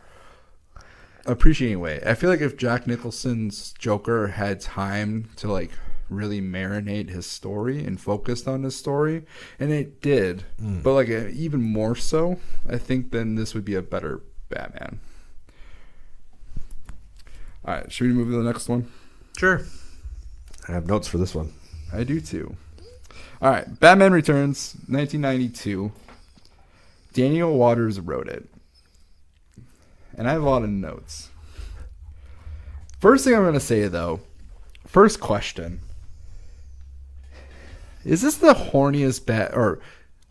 appreciating way. I feel like if Jack Nicholson's Joker had time to like really marinate his story and focused on his story, and it did, but like even more so, I think then this would be a better Batman. All right, should we move to the next one? Sure. I have notes for this one. I do too. All right, Batman Returns, 1992. Daniel Waters wrote it. And I have a lot of notes. First thing I'm going to say, though, first question. Is this the horniest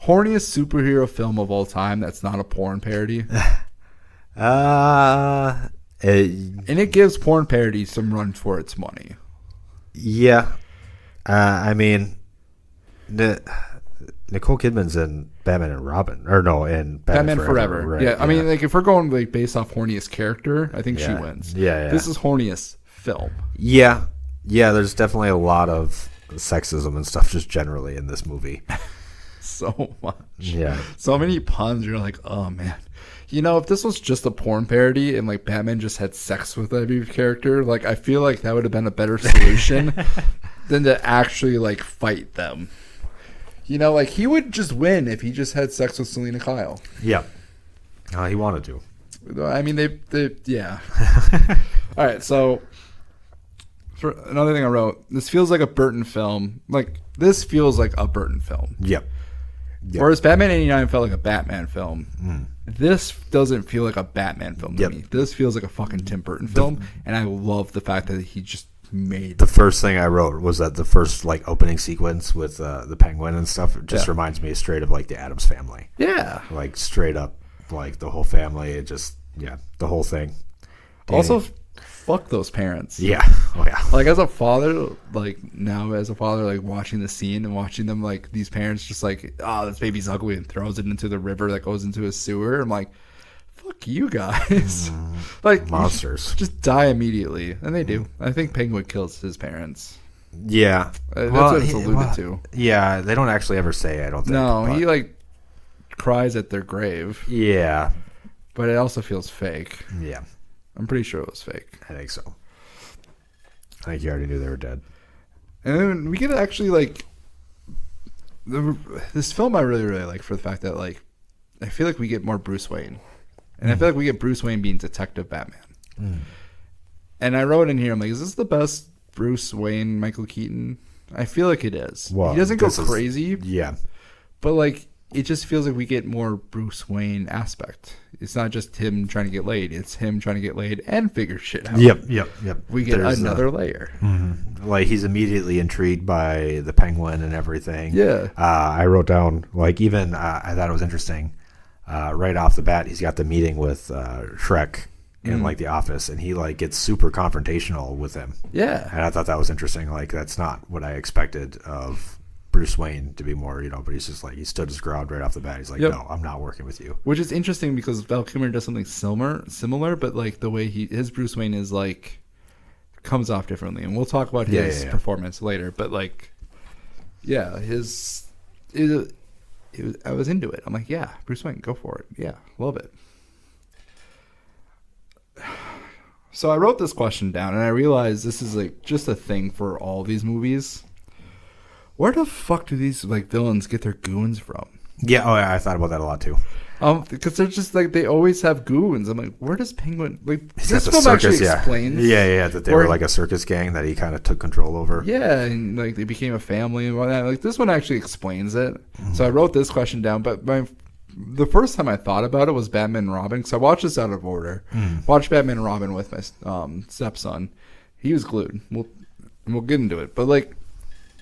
superhero film of all time that's not a porn parody? And it gives porn parody some run for its money. Yeah. I mean, Nicole Kidman's in Batman and Robin, or no, in Batman Forever. Right? Yeah, I mean, like if we're going like based off horniest character, I think she wins. Yeah. This is horniest film. Yeah. There's definitely a lot of sexism and stuff just generally in this movie. so much. Yeah. So many puns. You're like, oh man. You know, if this was just a porn parody and like Batman just had sex with every character, like I feel like that would have been a better solution than to actually like fight them. You know, like he would just win if he just had sex with Selena Kyle. Yeah. He wanted to. I mean, they yeah. All right, so for another thing I wrote, this feels like a Burton film. Like this feels like a Burton film. Yep. Whereas Batman '89 felt like a Batman film. This doesn't feel like a Batman film to me. This feels like a fucking Tim Burton film, and I love the fact that he just made. The first thing I wrote was that the first like opening sequence with the penguin and stuff just reminds me straight of like the Addams Family. Yeah, like straight up, like the whole family. It just the whole thing. Also, fuck those parents. Yeah. Oh yeah. Like as a father, like now as a father, like watching the scene and watching them, like these parents just like, oh, this baby's ugly and throws it into the river that goes into a sewer. I'm like, fuck you guys. Like monsters. Just die immediately. And they do. I think Penguin kills his parents. Yeah. That's what it's alluded to. Yeah. They don't actually ever say, I don't think. No, he like cries at their grave. Yeah. But it also feels fake. Yeah. I'm pretty sure it was fake. I think so. I think you already knew they were dead. And then we get actually like this film I really, really like for the fact that like I feel like we get more Bruce Wayne. And I feel like we get Bruce Wayne being Detective Batman. And I wrote in here, I'm like, is this the best Bruce Wayne Michael Keaton? I feel like it is. Well, he doesn't go crazy. Yeah. But like it just feels like we get more Bruce Wayne aspect. It's not just him trying to get laid. It's him trying to get laid and figure shit out. Yep. We get another layer. Like he's immediately intrigued by the penguin and everything. Yeah. I wrote down like even I thought it was interesting. Right off the bat, he's got the meeting with Shrek in like the office, and he like gets super confrontational with him. Yeah. And I thought that was interesting. Like that's not what I expected of Bruce Wayne to be more, but he's just like, he stood his ground right off the bat. He's like, no, I'm not working with you. Which is interesting because Val Kilmer does something similar, but like the way his Bruce Wayne is like, comes off differently. And we'll talk about his performance later, but like, I was into it. I'm like, yeah, Bruce Wayne, go for it. Yeah, love it. So I wrote this question down and I realized this is like just a thing for all these movies. Where the fuck do these like villains get their goons from? Yeah, I thought about that a lot too. Because they're just like they always have goons. I'm like, where does Penguin like this film circus, actually explains? Yeah, that they were like a circus gang that he kind of took control over. Yeah, and like they became a family and whatnot. Like this one actually explains it. So I wrote this question down, but the first time I thought about it was Batman and Robin because I watched this out of order. Watched Batman and Robin with my stepson. He was glued. We'll get into it, but like.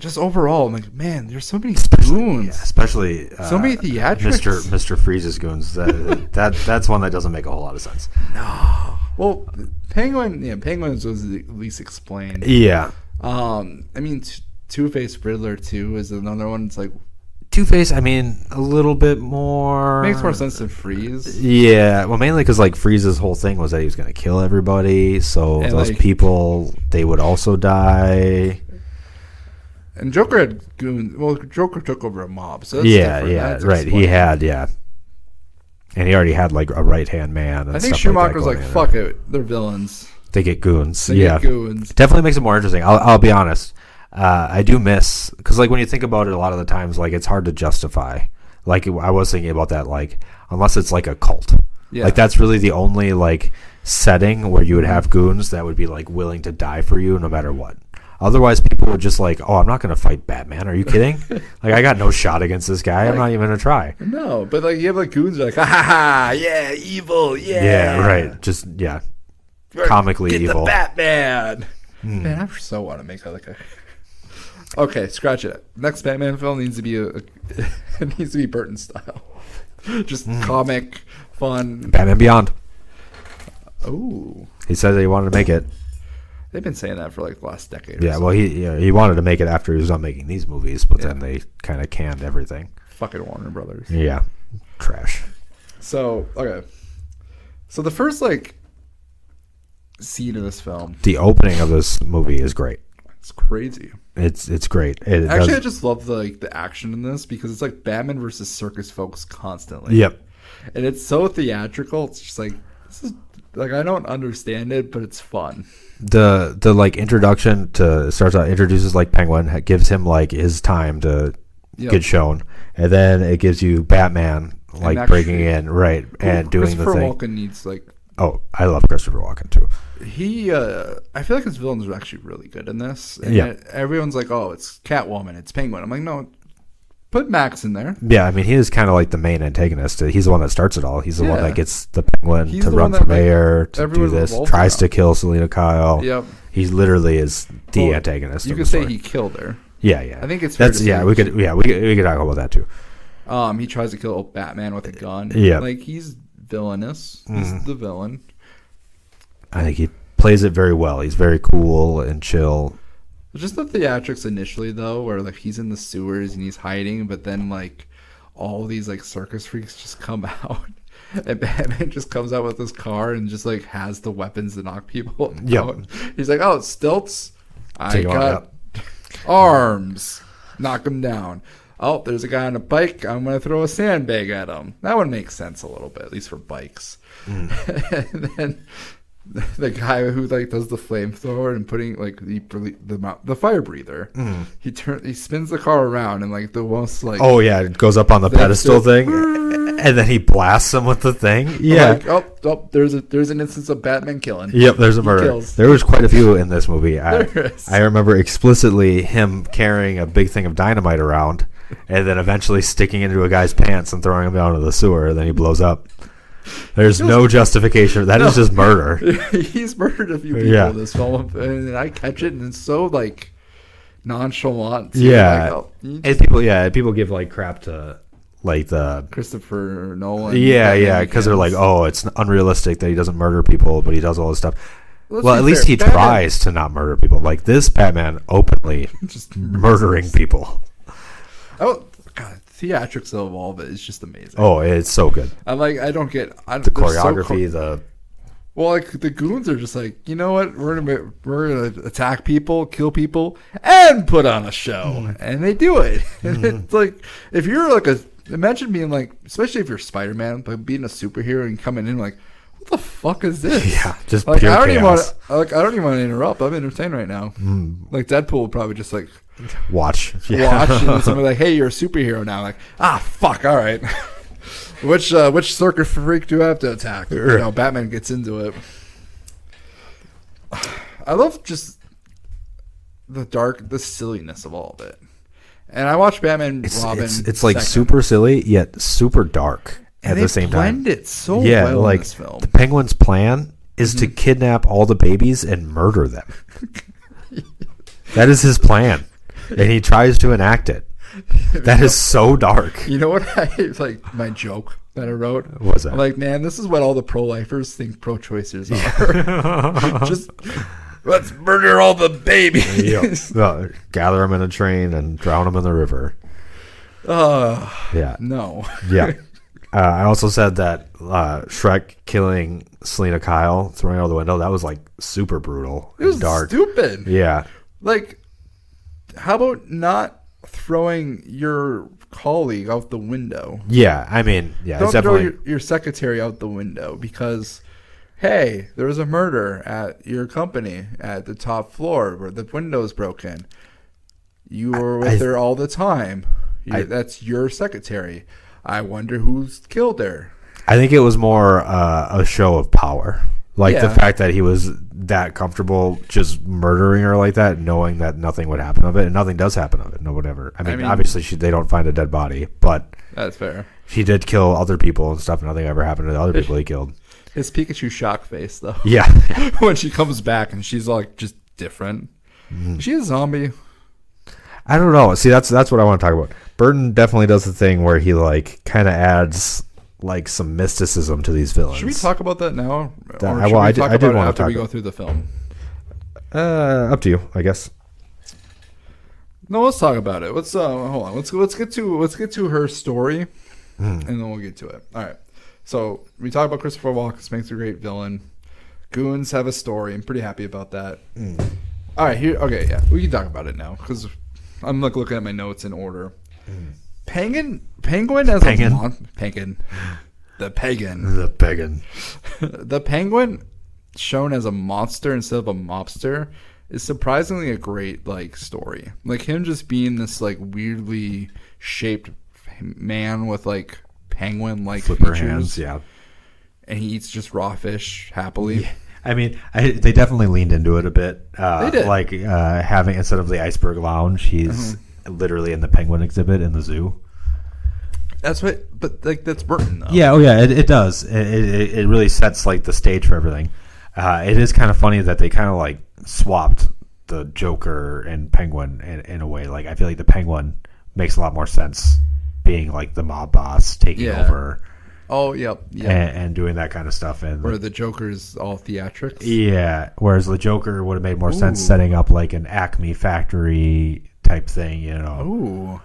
Just overall, I'm like, man, there's so many goons. Yeah, especially so many theatrics. Mr. Freeze's goons. That's one that doesn't make a whole lot of sense. No. Well, Penguins was the least explained. Yeah. I mean, Two-Face Riddler 2 is another one. It's like Two-Face, I mean, a little bit more... Makes more sense than Freeze. Yeah, well, mainly because, like, Freeze's whole thing was that he was going to kill everybody, so and those people, they would also die... And Joker had goons. Well, Joker took over a mob, so that's different. Right. He had, and he already had like a right hand man. And I think stuff Schumacher's like, fuck it, they're villains. They get goons. Get goons. Definitely makes it more interesting. I'll be honest. I do miss because like when you think about it, a lot of the times like it's hard to justify. Like I was thinking about that, like unless it's like a cult. Yeah. Like that's really the only like setting where you would have goons that would be like willing to die for you no matter what. Otherwise, people would just like, oh, I'm not going to fight Batman. Are you kidding? Like, I got no shot against this guy. I'm not even going to try. No, but like you have like goons like, ha ha ha, yeah, evil, yeah. Yeah, right. Just, comically get evil. The Batman. Man, I so want to make that like a... Okay, scratch it. Next Batman film needs to be it needs to be Burton style. Just comic, fun. Batman Beyond. Oh. He said that he wanted to make it. They've been saying that for like the last decade. Yeah, well, he wanted to make it after he was done making these movies, but then they kind of canned everything. Fucking Warner Brothers. Yeah, trash. So okay, so the first like scene of this film, the opening of this movie is great. It's crazy. It's great. Actually, I just love the action in this because it's like Batman versus circus folks constantly. Yep. And it's so theatrical. It's just like, this is like, I don't understand it, but it's fun. The like introduction to starts out introduces like Penguin, gives him like his time to get shown, and then it gives you Batman like breaking in and doing the thing. Christopher Walken needs like. Oh, I love Christopher Walken too. I feel like his villains are actually really good in this. And everyone's like, oh, it's Catwoman, it's Penguin. I'm like, no, put Max in there. Yeah, I mean, he is kind of like the main antagonist. He's the one that starts it all. He's the one that gets the Penguin to run for mayor, to do this, tries to kill Selena Kyle. Yep. He literally is the antagonist. You could say he killed her. Yeah. I think it's fair to say we could talk about that too. He tries to kill Batman with a gun. Yeah. Like, he's villainous. He's the villain. I think he plays it very well. He's very cool and chill. Just the theatrics initially, though, where like he's in the sewers and he's hiding, but then like all these like circus freaks just come out, and Batman just comes out with his car and just like has the weapons to knock people out. He's like, "Oh, stilts! I got arms. Knock him down. Oh, there's a guy on a bike. I'm gonna throw a sandbag at him." That would make sense a little bit, at least for bikes. And then the guy who like does the flamethrower and putting like the fire breather, he spins the car around and like the most like it goes up on the pedestal thing, and then he blasts him with the thing. Yeah. Like, there's an instance of Batman killing. Yep, there's a murder. There was quite a few in this movie. I remember explicitly him carrying a big thing of dynamite around, and then eventually sticking it into a guy's pants and throwing him down into the sewer. And then he blows up. There's no justification. That is just murder. He's murdered a few people in this film, and I catch it, and it's so like nonchalant. Yeah, and people give like crap to like the Christopher Nolan. Yeah, because they're like, oh, it's unrealistic that he doesn't murder people, but he does all this stuff. Well, at least he tries to not murder people. Like this Batman openly just murdering people. Oh God. Theatrics of all of it is just amazing. Oh, it's so good. I don't get the choreography. Like the goons are just like, you know what? We're gonna attack people, kill people, and put on a show, and they do it. And it's like if you're like imagine being like, especially if you're Spider-Man, but being a superhero and coming in like, what the fuck is this? Yeah, just like pure I don't chaos. even want to interrupt. I'm entertained right now. Like Deadpool would probably just like. Watch, and somebody like, hey, you're a superhero now. Like, fuck, all right. Which circus freak do I have to attack? You know, Batman gets into it. I love just the silliness of all of it. And I watched Batman Robin. It's like super silly yet super dark at the same time. They blend it so well like in this film. The Penguin's plan is to kidnap all the babies and murder them. That is his plan. And he tries to enact it. That is so dark. You know what like my joke that I wrote? What was that? I'm like, man, this is what all the pro-lifers think pro-choicers are. Just let's murder all the babies. Gather them in a train and drown them in the river. No. Yeah. I also said that Shrek killing Selena Kyle, throwing out the window, that was like super brutal. It was dark. Stupid. Yeah. Like, how about not throwing your colleague out the window? Yeah, I mean, yeah, don't it's definitely throw your secretary out the window because, hey, there was a murder at your company at the top floor where the window's broken. You were with her all the time. That's your secretary. I wonder who's killed her. I think it was more a show of power. Like the fact that he was that comfortable just murdering her like that, knowing that nothing would happen of it, and nothing does happen of it. No one ever. I mean obviously they don't find a dead body, but that's fair. He did kill other people and stuff. Nothing ever happened to the other people he killed. His Pikachu shock face, though. Yeah. When she comes back and she's like just different. Is she a zombie? I don't know. See, that's what I want to talk about. Burton definitely does the thing where he like kind of adds like some mysticism to these villains. Should we talk about that now? I did want to talk after we go through the film. Up to you, I guess. No, let's talk about it. Let's hold on. Let's get to her story, and then we'll get to it. All right. So we talk about Christopher Walken makes a great villain. Goons have a story. I'm pretty happy about that. All right, here. Okay, yeah, we can talk about it now because I'm like looking at my notes in order. Penguin as Penguin? a penguin. The pagan. The penguin shown as a monster instead of a mobster is surprisingly a great like story. Like him just being this like weirdly shaped man with like penguin like Flipper features, hands, yeah. and he eats just raw fish happily. Yeah. I mean, they definitely leaned into it a bit. They did. Like having, instead of the iceberg lounge, he's literally in the penguin exhibit in the zoo. That's what, but like that's Burton though. Yeah, it does. It really sets like the stage for everything. It is kind of funny that they kind of like swapped the Joker and Penguin in a way. Like I feel like the Penguin makes a lot more sense being like the mob boss taking over. Oh, yep. And doing that kind of stuff. And where the Joker's all theatrics. Yeah, whereas the Joker would have made more sense setting up like an Acme factory type thing, you know. Ooh.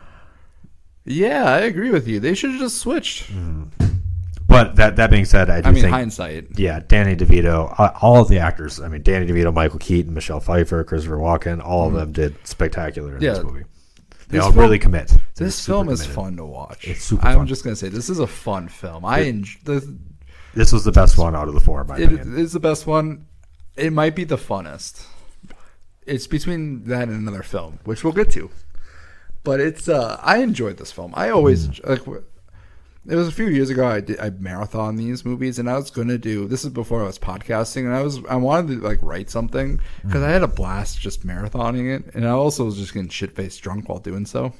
Yeah, I agree with you. They should have just switched. But that being said, I think hindsight. Yeah, Danny DeVito, all of the actors. I mean, Danny DeVito, Michael Keaton, Michelle Pfeiffer, Christopher Walken, all of them did spectacular in this movie. They all really commit. This film is fun to watch. It's super fun. I'm just going to say, this is a fun film. This was the best one out of the four, in my opinion. It is the best one. It might be the funnest. It's between that and another film, which we'll get to. But it's I enjoyed this film. I always like. It was a few years ago. I marathon these movies, and I was gonna do. This is before I was podcasting, and I wanted to like write something because I had a blast just marathoning it, and I also was just getting shit faced drunk while doing so.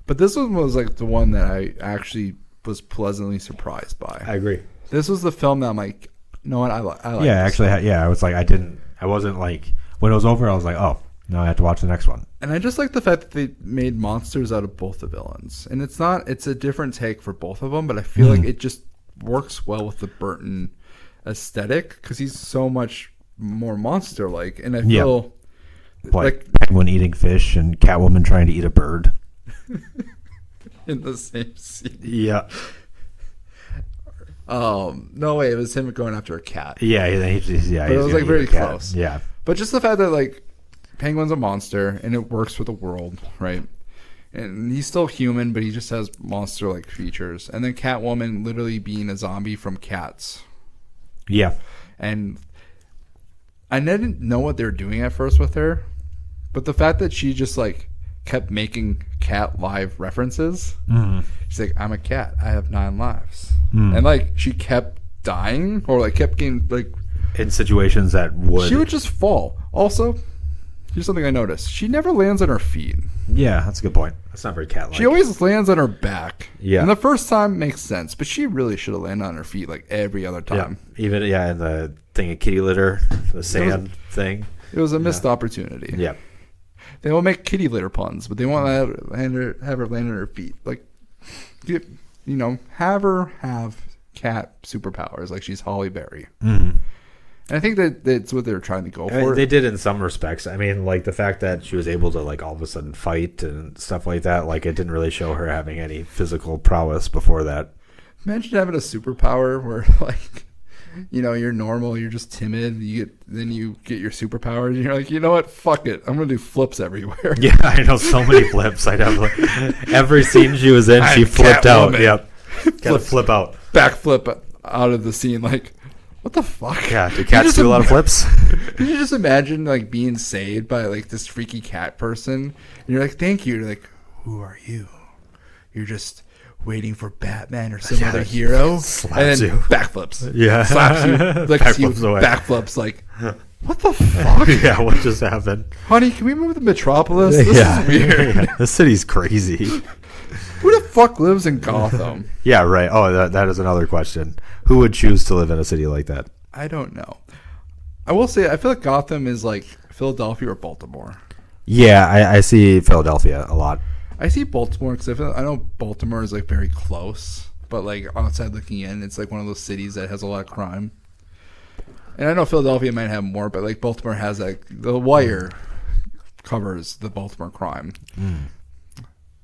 But this one was like the one that I actually was pleasantly surprised by. I agree. This was the film that I'm like, you know what, I like. Yeah, actually, I was like, I wasn't like when it was over. I was like, oh. No, I have to watch the next one. And I just like the fact that they made monsters out of both the villains. And it's a different take for both of them, but I feel like it just works well with the Burton aesthetic because he's so much more monster-like. And I feel like penguin eating fish and Catwoman trying to eat a bird. In the same scene. Yeah. No way, it was him going after a cat. Yeah, but it was like very close. Yeah. But just the fact that like Penguin's a monster, and it works for the world, right? And he's still human, but he just has monster-like features. And then Catwoman literally being a zombie from Cats. Yeah. And I didn't know what they were doing at first with her, but the fact that she just, like, kept making cat live references. She's like, I'm a cat. I have 9 lives. And, like, she kept dying, or, like, kept getting, like... in situations that would... She would just fall. Also... Here's something I noticed. She never lands on her feet. Yeah, that's a good point. That's not very cat-like. She always lands on her back. Yeah. And the first time makes sense, but she really should have landed on her feet like every other time. Yeah. Even, in the thing of kitty litter, the sand thing. It was a missed opportunity. Yeah. They will make kitty litter puns, but they won't have her land on her feet. Like, have her have cat superpowers like she's Halle Berry. And I think that's what they were trying to go for. They did in some respects. I mean, like the fact that she was able to like all of a sudden fight and stuff like that, like it didn't really show her having any physical prowess before that. Imagine having a superpower where like, you're normal, you're just timid, then you get your superpowers and you're like, you know what, fuck it, I'm gonna do flips everywhere. Yeah, I know so many flips. I know every scene she was in, she flipped out. Yep, gotta flip out, backflip out of the scene like. What the fuck? Yeah, do cats do a lot of flips? Did you just imagine like being saved by like this freaky cat person? And you're like, thank you. You're like, who are you? You're just waiting for Batman or some other hero. Slaps and then you. Backflips. Yeah. Slaps you. Backflips away. Backflips like, what the fuck? Yeah, what just happened? Honey, can we move to Metropolis? This is weird. Yeah, this city's crazy. Who the fuck lives in Gotham? Yeah, right. Oh, that is another question. Who would choose to live in a city like that? I don't know. I will say, I feel like Gotham is like Philadelphia or Baltimore. Yeah, I see Philadelphia a lot. I see Baltimore because I know Baltimore is like very close, but like outside looking in, it's like one of those cities that has a lot of crime. And I know Philadelphia might have more, but like Baltimore has like The Wire covers the Baltimore crime.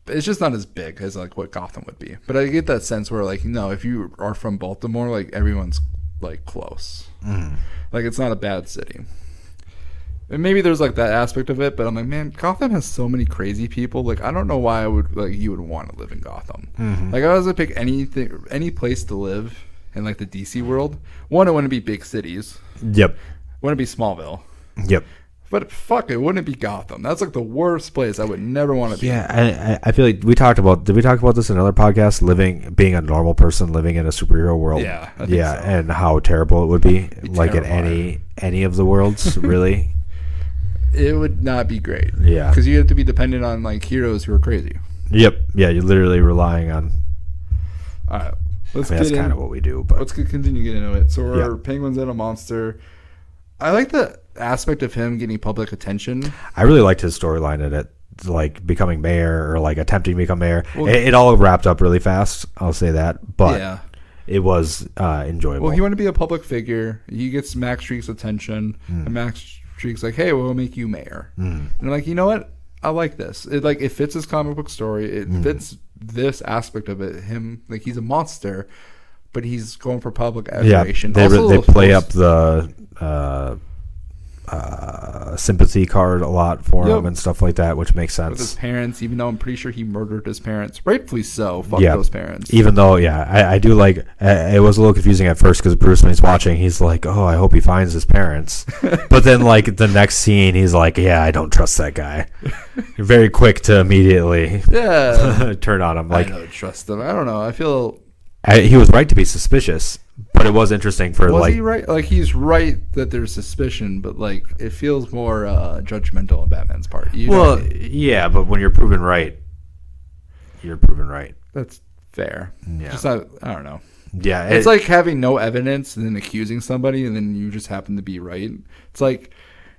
It's just not as big as like what Gotham would be. But I get that sense where like, if you are from Baltimore, like everyone's like close. Like it's not a bad city. And maybe there's like that aspect of it, but I'm like, man, Gotham has so many crazy people. Like, I don't know why you would want to live in Gotham. Like, if I was to pick any place to live in like the DC world, one, it wouldn't be big cities. Yep. Wouldn't be Smallville. Yep. But fuck, it wouldn't be Gotham. That's like the worst place I would never want to be. Yeah, I feel like did we talk about this in another podcast? Being a normal person living in a superhero world. Yeah, I think so. And how terrible it would be like terrifying. in any of the worlds, really. It would not be great. Yeah, because you have to be dependent on like heroes who are crazy. Yep. Yeah, you're literally relying on. All right, that's kind of what we do. But let's continue getting into it. So we're Penguin's in a monster. I like the aspect of him getting public attention. I really liked his storyline in it, like becoming mayor or like attempting to become mayor. Well, it all wrapped up really fast. I'll say that, but it was enjoyable. Well, he wanted to be a public figure. He gets Max Shriek's attention, and Max Shriek's like, "Hey, we'll make you mayor." And I'm like, you know what? I like this. It fits his comic book story. It fits this aspect of it. Him, like, he's a monster, but he's going for public adoration. Yeah, they play up the sympathy card a lot for him and stuff like that, which makes sense. With his parents, even though I'm pretty sure he murdered his parents, rightfully so. Fuck those parents. Even though, I do like. It was a little confusing at first because Bruce, when he's watching, he's like, "Oh, I hope he finds his parents," but then like the next scene, he's like, "Yeah, I don't trust that guy." Very quick to immediately turn on him. Like, I don't trust him. I don't know. I feel he was right to be suspicious. But it was interesting for was he right? Like, he's right that there's suspicion, but like it feels more judgmental on Batman's part. Yeah, but when you're proven right, you're proven right. That's fair. Yeah, just not, I don't know. Yeah, it's like having no evidence and then accusing somebody, and then you just happen to be right. It's like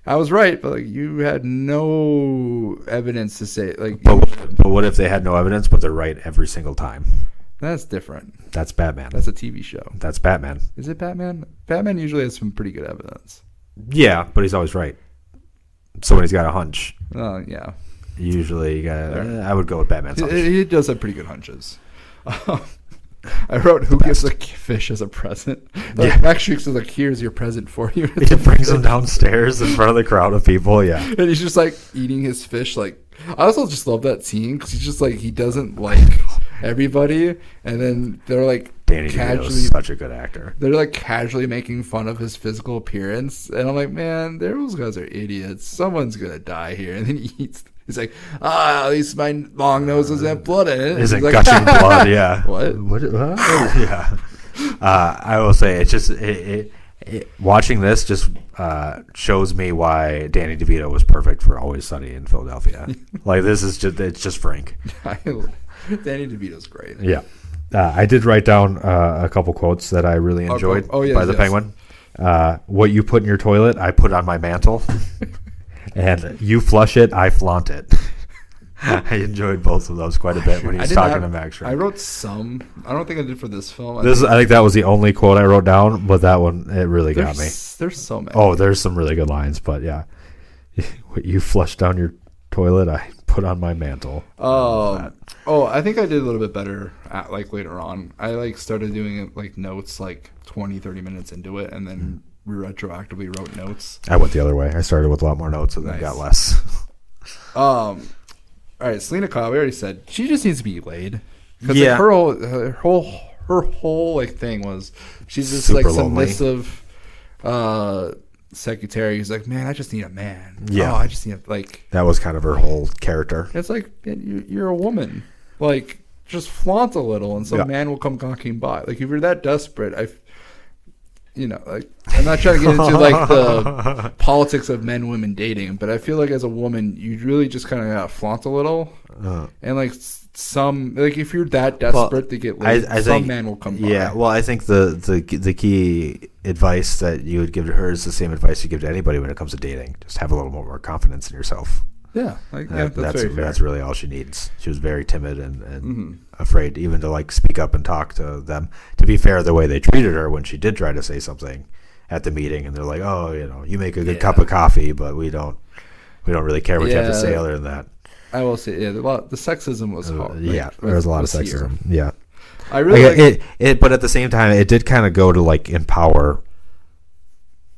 I was right, but like you had no evidence to say. Like, but what if they had no evidence, but they're right every single time? That's different. That's Batman. That's a TV show. That's Batman. Is it Batman? Batman usually has some pretty good evidence. Yeah, but he's always right. So when he's got a hunch. Oh, yeah. Usually, I would go with Batman's hunch. He does have pretty good hunches. I wrote, who gives a fish as a present? Like, Max Shriek says, like, here's your present for you. He brings him downstairs in front of the crowd of people, And he's just, like, eating his fish. Like, I also just love that scene because he's just, like, he doesn't like everybody. And then they're, like, Danny DeVito's such a good actor. They're, like, casually making fun of his physical appearance. And I'm like, man, those guys are idiots. Someone's going to die here. And then he eats. He's like, at least my long nose doesn't have blood in it. He's like gushing blood, yeah. What? Yeah. I will say, it's just watching this just shows me why Danny DeVito was perfect for Always Sunny in Philadelphia. Like, this is it's just Frank. Danny DeVito's great. Yeah. I did write down a couple quotes that I really enjoyed by the Penguin. What you put in your toilet, I put on my mantle. And you flush it, I flaunt it. I enjoyed both of those quite a bit when he was talking to Max Shriek. I wrote some. I don't think I did for this film. I think that was the only quote I wrote down, but that one, it really got me. There's so many. Oh, there's some really good lines, but yeah. What you flush down your toilet, I put on my mantle. I think I did a little bit better later on. I started doing it like notes like 20, 30 minutes into it, and then retroactively wrote notes. I went the other way. I started with a lot more notes and then got less. All right, Selena Kyle, we already said she just needs to be laid. Because her whole like thing was she's just super like submissive secretary who's like, man, I just need a man. Yeah, I just need like that was kind of her whole character. It's like, you're a woman, like just flaunt a little, and some man will come knocking by. Like, if you're that desperate, like, I'm not trying to get into like the politics of men women dating, but I feel like as a woman you really just kind of gotta flaunt a little, and like if you're that desperate to get laid, some man will come by. Yeah, well, I think the key advice that you would give to her is the same advice you give to anybody when it comes to dating. Just have a little more confidence in yourself. Yeah, that's really all she needs. She was very timid and afraid even to like speak up and talk to them. To be fair, the way they treated her when she did try to say something at the meeting, and they're like, "Oh, you make a good cup of coffee, but we don't really care what you have to say other than that." I will say, the sexism was hard. There was a lot of sexism. Here. Yeah, I really it, but at the same time, it did kind of go to like empower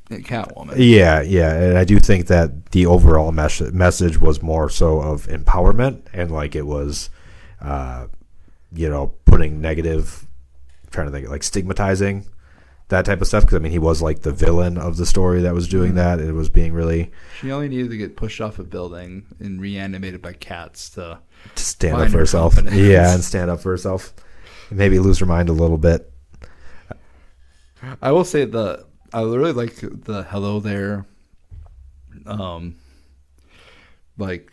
Catwoman. Yeah, and I do think that the overall message was more so of empowerment, and like it was, putting negative, trying to think like stigmatizing that type of stuff. Because I mean, he was like the villain of the story that was doing that. It was being really. She only needed to get pushed off a building and reanimated by cats to stand up for herself. Yeah, and stand up for herself. Maybe lose her mind a little bit. I will say I really like the hello there. Like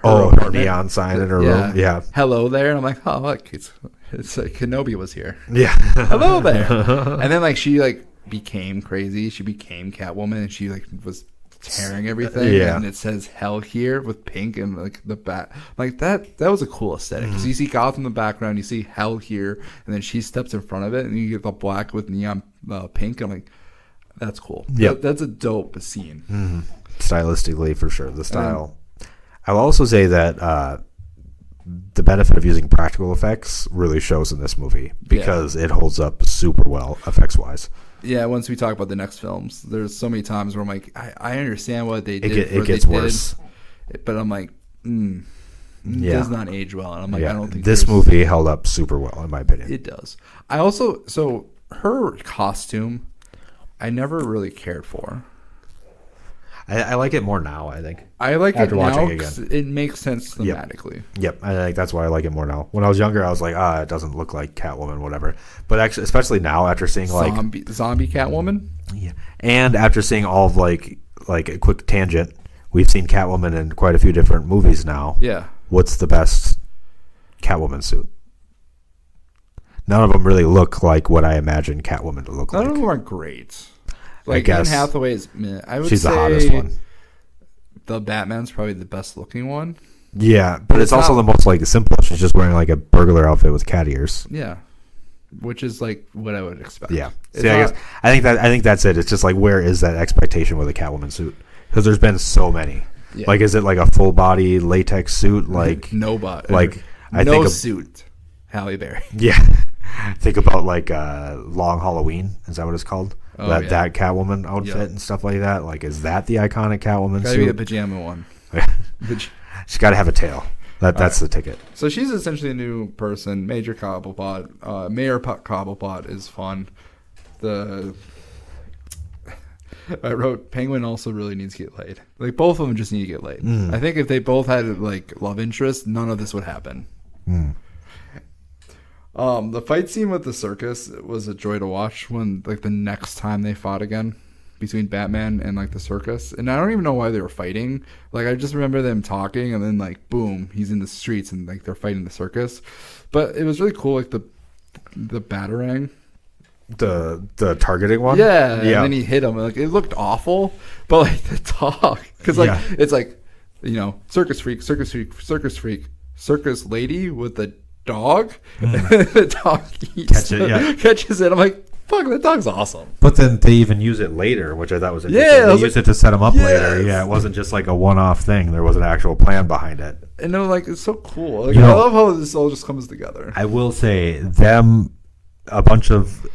her neon sign in her room. Yeah, hello there, and I'm like, oh look, it's like Kenobi was here. Yeah, hello there. And then like she like became crazy. She became Catwoman, and she like was tearing everything. Yeah, and it says hell here with pink and like the bat. Like that was a cool aesthetic. So you see Gotham in the background, you see hell here, and then she steps in front of it, and you get the black with neon pink. I'm like, that's cool. Yeah, that's a dope scene. Mm-hmm. Stylistically, for sure, the style. I will also say that the benefit of using practical effects really shows in this movie because it holds up super well effects wise. Yeah, once we talk about the next films, there's so many times where I'm like, I understand what they did. It gets worse. But I'm like, it does not age well. And I'm like, I don't think this movie held up super well, in my opinion. It does. I also, so her costume, I never really cared for. I like it more now, I think. I like it now because it makes sense thematically. Yep, I think that's why I like it more now. When I was younger, I was like, it doesn't look like Catwoman, whatever. But actually, especially now, after seeing like zombie Catwoman, and after seeing all of like a quick tangent, we've seen Catwoman in quite a few different movies now. Yeah, what's the best Catwoman suit? None of them really look like what I imagine Catwoman to look like. None of them are great. Like, I guess Anne Hathaway's, I would she's say the hottest one. The Batman's probably the best looking one. Yeah, but it's also the most like simple. She's just wearing like a burglar outfit with cat ears. Yeah, which is like what I would expect. Yeah, see, I think that's it. It's just like, where is that expectation with a Catwoman suit? Because there's been so many. Yeah. Like, is it like a full body latex suit? Like no body. Like suit. Halle Berry. Yeah. Think about like Long Halloween. Is that what it's called? Oh, that Catwoman outfit and stuff like that. Like, is that the iconic Catwoman suit? Gotta be a pajama one. She's got to have a tail. That's the ticket. So she's essentially a new person. Major Cobblepot. Mayor Cobblepot is fun. I wrote Penguin also really needs to get laid. Like, both of them just need to get laid. I think if they both had like love interest, none of this would happen. The fight scene with the circus was a joy to watch when, like, the next time they fought again between Batman and, like, the circus. And I don't even know why they were fighting. Like, I just remember them talking and then, like, boom, he's in the streets and, like, they're fighting the circus. But it was really cool, like, the Batarang. The targeting one? Yeah. And then he hit him. Like, it looked awful. But, like, the talk. Because, like, it's like, circus freak, circus lady with the dog. The dog catches it. I'm like, fuck, that dog's awesome. But then they even use it later, which I thought was interesting. They used it to set him up later. Yeah, it wasn't just like a one-off thing. There was an actual plan behind it. And no, like, it's so cool. Like, I love how this all just comes together. I will say, a bunch of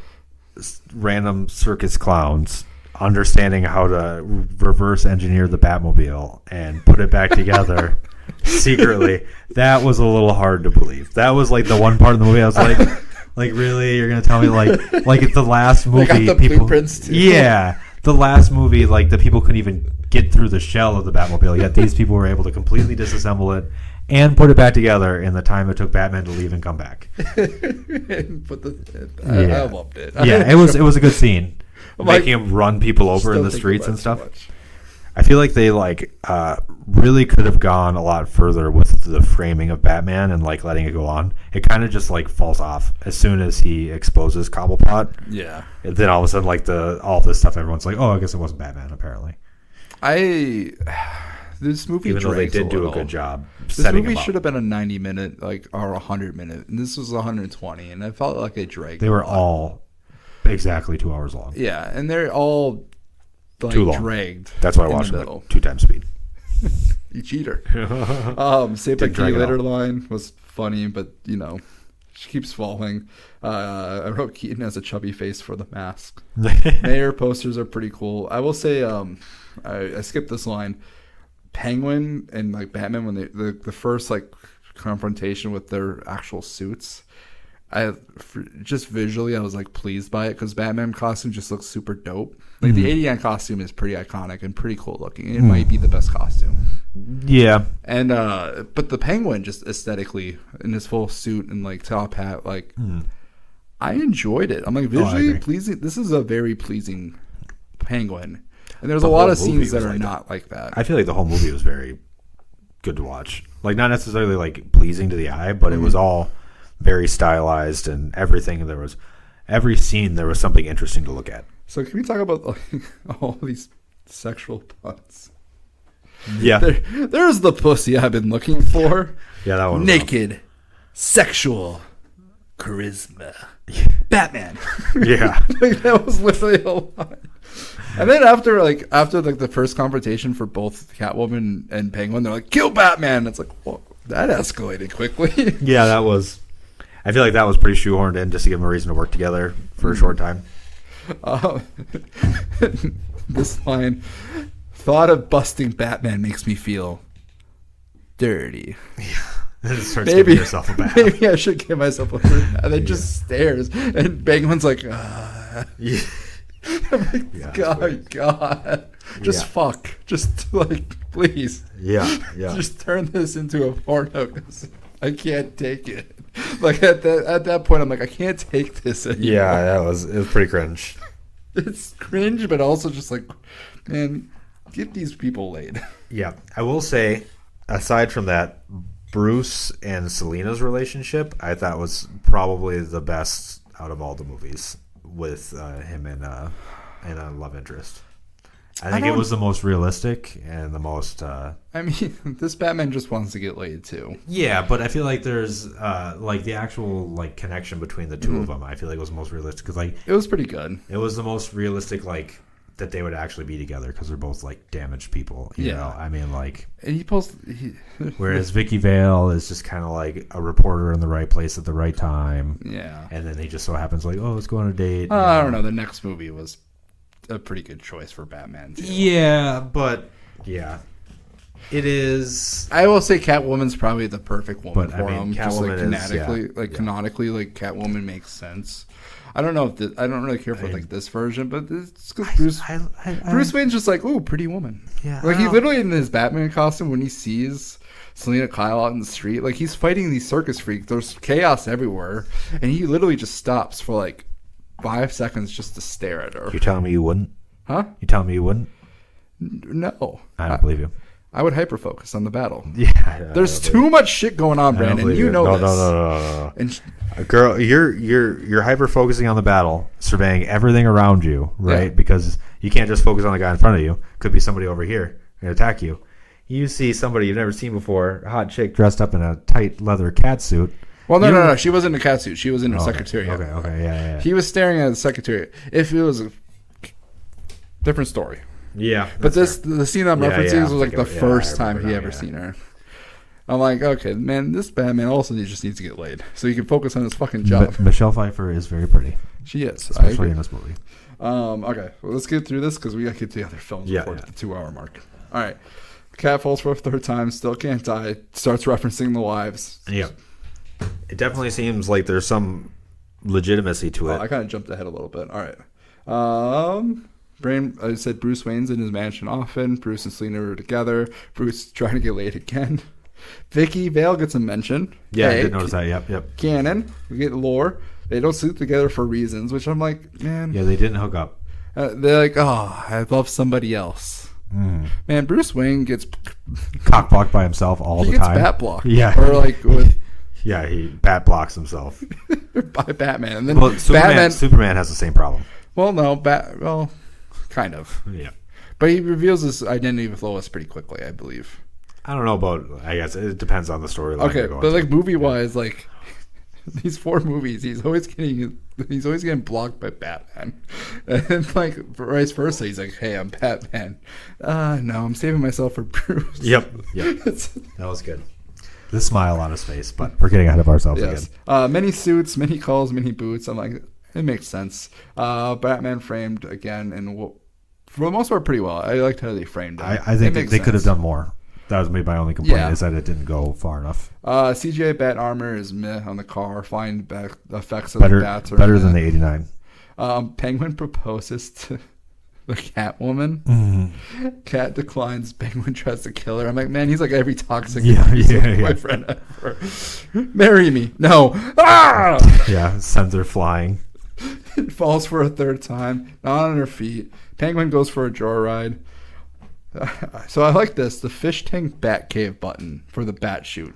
random circus clowns understanding how to reverse engineer the Batmobile and put it back together secretly, that was a little hard to believe. That was like the one part of the movie I was like really, you're gonna tell me like it's the last movie, they got the blueprints too. Yeah, the last movie, like, the people couldn't even get through the shell of the Batmobile, yet these people were able to completely disassemble it and put it back together in the time it took Batman to leave and come back. I loved it. It was a good scene. Making him run people over in the streets and stuff. I feel like they really could have gone a lot further with the framing of Batman and like letting it go on. It kind of just like falls off as soon as he exposes Cobblepot. Yeah. And then all of a sudden, like all this stuff, everyone's like, "Oh, I guess it wasn't Batman." Apparently, this movie, even though they did do a good job. This movie should have been a 90-minute, or 100-minute, and this was 120, and I felt like it dragged. They were all exactly 2 hours long. Yeah, and they're all like too long. Dragged. That's why I watched them at 2 times speed. You cheater. Saved by Key later line was funny, but She keeps falling. I wrote Keaton has a chubby face for the mask. Mayor posters are pretty cool. I will say, I skipped this line. Penguin and like Batman, when the first like confrontation with their actual suits, just visually I was like pleased by it because Batman costume just looks super dope. Like the 89 costume is pretty iconic and pretty cool looking. It might be the best costume. Yeah. And but the Penguin just aesthetically in his full suit and like top hat, like I enjoyed it. I'm like visually pleasing. This is a very pleasing Penguin. And there's a lot of scenes that are not like that. I feel like the whole movie was very good to watch. Like not necessarily like pleasing to the eye, but it was all very stylized and everything. Every scene there was something interesting to look at. So can we talk about like, all these sexual puns? Yeah. There's the pussy I've been looking for. Yeah, that one. Naked, sexual, charisma, Batman. Yeah. Like that was literally a line. And then after the first confrontation for both Catwoman and Penguin, they're like, kill Batman. It's like, well, that escalated quickly. Yeah, that was. I feel like that was pretty shoehorned in just to give them a reason to work together for a short time. This line, thought of busting Batman makes me feel dirty. Yeah. Maybe yourself a bath. Maybe I should give myself a bath. And then just stares. And Penguin's like, Yeah. I'm like, God. Just fuck. Just like, please. Yeah. Just turn this into a porno because I can't take it. Like at that point, I'm like, I can't take this anymore. Yeah, it was pretty cringe. It's cringe, but also just like, man, get these people laid. Yeah, I will say, aside from that, Bruce and Selina's relationship, I thought was probably the best out of all the movies with him and a love interest. I think it was the most realistic and the most. I mean, this Batman just wants to get laid too. Yeah, but I feel like there's like the actual like connection between the two of them. I feel like it was the most realistic because like it was pretty good. It was the most realistic like that they would actually be together because they're both like damaged people. You know? I mean like. And whereas Vicky Vale is just kind of like a reporter in the right place at the right time. Yeah, and then he just so happens like, oh, let's go on a date. I don't know. The next movie was a pretty good choice for Batman too. Yeah, but yeah, it is. I will say Catwoman's probably the perfect woman for him. Catwoman just like canonically, like Catwoman makes sense. I don't know if I don't really care for like this version, but it's because Bruce Wayne's just like, ooh, pretty woman. Yeah, like he literally in his Batman costume when he sees Selina Kyle out in the street, like he's fighting these circus freaks. There's chaos everywhere, and he literally just stops for like 5 seconds just to stare at her. You're telling me you wouldn't? Huh? You telling me you wouldn't? No. I don't believe you. I would hyper focus on the battle. Yeah. There's too much shit going on, Brandon. You know this. No. And girl, you're hyper focusing on the battle, surveying everything around you, right? Yeah. Because you can't just focus on the guy in front of you. Could be somebody over here and attack you. You see somebody you've never seen before, a hot chick dressed up in a tight leather cat suit. Well, no. She wasn't in a catsuit. She was in her secretariat. Okay, yeah. He was staring at the secretariat. If it was a different story. Yeah. But the scene I'm referencing was like the first time he ever seen her. I'm like, okay, man, this Batman also just needs to get laid so he can focus on his fucking job. Michelle Pfeiffer is very pretty. She is. Especially in this movie. Okay, well, let's get through this because we got to get to the other films before the 2-hour mark. All right. Cat falls for a third time, still can't die, starts referencing the wives. Yeah. It definitely seems like there's some legitimacy to it. I kind of jumped ahead a little bit. All right. I said Bruce Wayne's in his mansion often. Bruce and Selina are together. Bruce trying to get laid again. Vicky Vale gets a mention. Yeah, I did notice that. Yep. Canon. We get lore. They don't sleep together for reasons, which I'm like, man. Yeah, they didn't hook up. They're like, oh, I love somebody else. Man, Bruce Wayne gets cock-blocked by himself all the time. He gets bat-blocked. Yeah. Or like with... Yeah, he bat-blocks himself. By Batman. And then Superman has the same problem. Well, no. Kind of. Yeah. But he reveals his identity with Lois pretty quickly, I believe. I don't know about... I guess it depends on the storyline. Okay, but like movie-wise, like... These 4 movies, he's always getting blocked by Batman, and like vice versa. He's like, "Hey, I'm Batman. No, I'm saving myself for Bruce." Yep. That was good. the smile on his face, but we're getting ahead of ourselves again. Many suits, many calls, many boots. I'm like, it makes sense. Batman framed again, and for the most part, pretty well. I liked how they framed it. I think they could have done more. That was maybe my only complaint, is that it didn't go far enough. CGI bat armor is meh on the car. Flying back effects of the bats are better than the 89. Penguin proposes to the Catwoman. Mm-hmm. Cat declines. Penguin tries to kill her. I'm like, man, he's like every toxic boyfriend ever. Marry me. No. Ah! Yeah, sends her flying. Falls for a third time. Not on her feet. Penguin goes for a joyride. So I like this. The fish tank bat cave button for the bat shoot.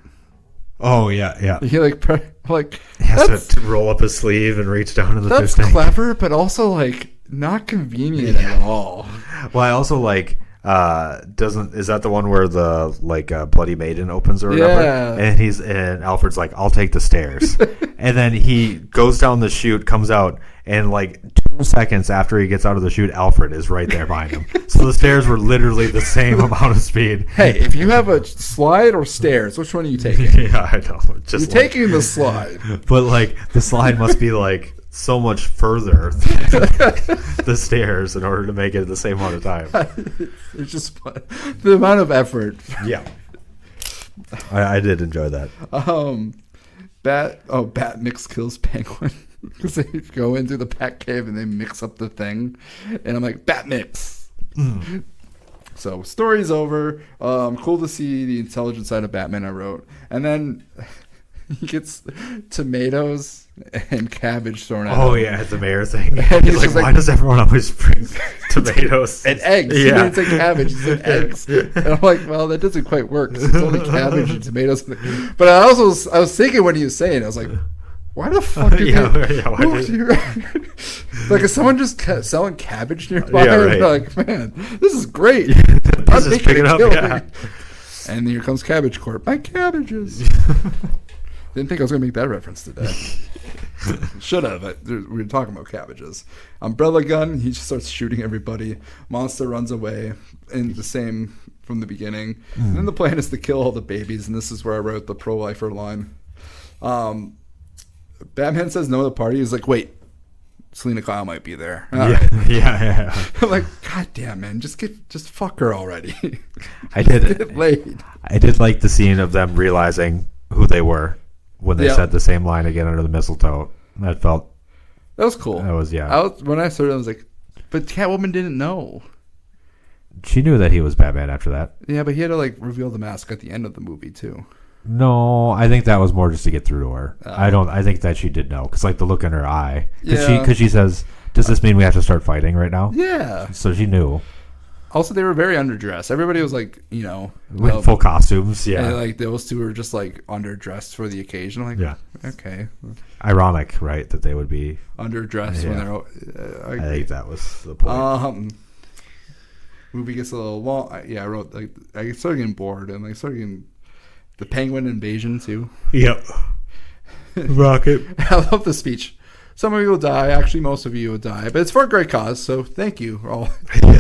Oh, yeah. He he has to roll up his sleeve and reach down to the fish tank. That's clever, but also like not convenient at all. Well, I also like is that the one where the Bloody Maiden opens or whatever? Yeah. And Alfred's like, I'll take the stairs. And then he goes down the chute, comes out, and like 2 seconds after he gets out of the chute, Alfred is right there behind him. So the stairs were literally the same amount of speed. Hey, if you have a slide or stairs, which one are you taking? Yeah, I know. You're taking the slide. But like the slide must be like so much further than the stairs in order to make it the same amount of time. It's just the amount of effort. Yeah. I did enjoy that. Bat mix kills Penguin because they go into the Bat cave and they mix up the thing, and I'm like, Bat mix. So story's over. Cool to see the intelligent side of Batman. I wrote, and then he gets tomatoes and cabbage thrown at him. Oh yeah, the mayor thing. And he's like, why does everyone always bring tomatoes and eggs? Yeah. He didn't say cabbage, he said eggs. And I'm like, well, that doesn't quite work. It's only cabbage and tomatoes. But I was thinking when he was saying it, I was like, why the fuck like, is someone just selling cabbage nearby? Yeah, right. Like, man, this is great. This is picking up, yeah. And here comes Cabbage Corp. My cabbages. Didn't think I was going to make that reference today. Should have. We were talking about cabbages. Umbrella gun. He just starts shooting everybody. Monster runs away. And the same from the beginning. And then the plan is to kill all the babies. And this is where I wrote the pro-lifer line. Batman says no to the party. He's like, wait, Selena Kyle might be there. Yeah. I'm like, God damn, man, just fuck her already. I did get laid. I did like the scene of them realizing who they were when they said the same line again under the mistletoe. That was cool. That was when I started, I was like, but Catwoman didn't know. She knew that he was Batman after that. Yeah, but he had to like reveal the mask at the end of the movie too. No, I think that was more just to get through to her. I think that she did know because like the look in her eye, because she says, "Does this mean we have to start fighting right now?" Yeah. So she knew. Also, they were very underdressed. Everybody was like, with full costumes. Yeah. And like those two were just like underdressed for the occasion. I'm like, yeah, okay. Ironic, right? That they would be underdressed when they're. I think that was the point. Movie gets a little long. I wrote like I started getting bored and like started getting. The Penguin invasion, too. Yep. Rocket. I love the speech. Some of you will die. Actually, most of you will die. But it's for a great cause, so thank you. All.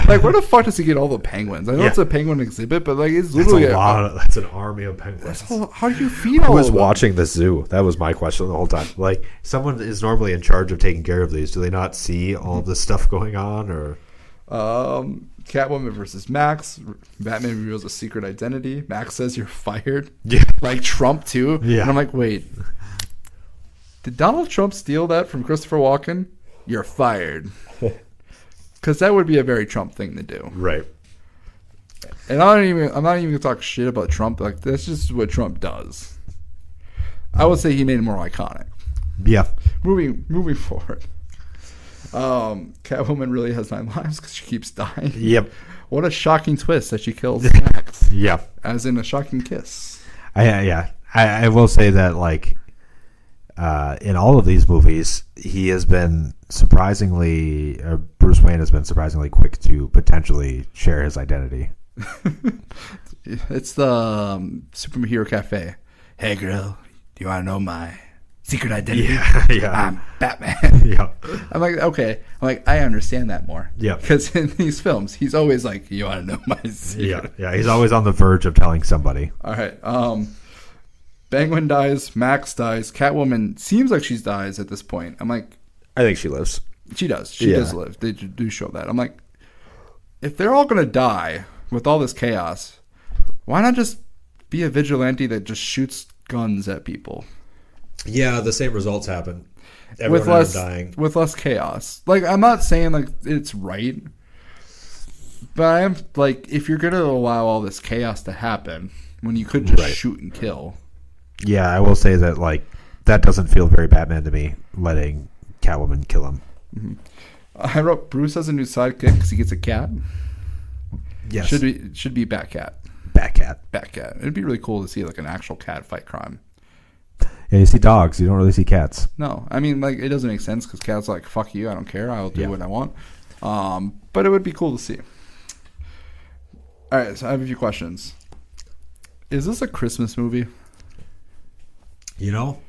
Like, where the fuck does he get all the penguins? I know it's a penguin exhibit, but like it's literally that's an army of penguins. How do you feed all of them? Who is watching the zoo? That was my question the whole time. Like, someone is normally in charge of taking care of these. Do they not see all of this stuff going on? Or Catwoman versus Max. Batman reveals a secret identity. Max says you're fired. Yeah. Like Trump, too. Yeah. And I'm like, wait. Did Donald Trump steal that from Christopher Walken? You're fired. Because that would be a very Trump thing to do. Right. And I'm not even going to talk shit about Trump. Like, that's just what Trump does. I would say he made it more iconic. Yeah. Moving forward. Catwoman really has 9 lives because she keeps dying. Yep. What a shocking twist that she kills Max. Yep. As in a shocking kiss. I will say that, like, in all of these movies, he has been Bruce Wayne has been surprisingly quick to potentially share his identity. It's the Superhero Cafe. Hey, girl, do you want to know my secret identity? Yeah. I'm Batman. Yeah. I'm like, okay. I'm like, I understand that more. Yeah. Because in these films, he's always like, you want to know my secret? Yeah. He's always on the verge of telling somebody. All right. Penguin dies. Max dies. Catwoman seems like she dies at this point. I'm like, I think she lives. she does. She does live. They do show that. I'm like, if they're all gonna die with all this chaos, why not just be a vigilante that just shoots guns at people? Yeah, the same results happen. With less chaos. Like, I'm not saying like it's right, but I am like, if you're gonna allow all this chaos to happen when you could just shoot and kill. Yeah, I will say that like that doesn't feel very Batman to me, letting Catwoman kill him. Mm-hmm. I wrote Bruce has a new sidekick because he gets a cat. Yes, should be Batcat. Batcat. It'd be really cool to see like an actual cat fight crime. Yeah, you see dogs. You don't really see cats. No, I mean, like, it doesn't make sense because cats are like, fuck you, I don't care, I'll do what I want. But it would be cool to see. All right, so I have a few questions. Is this a Christmas movie? You know,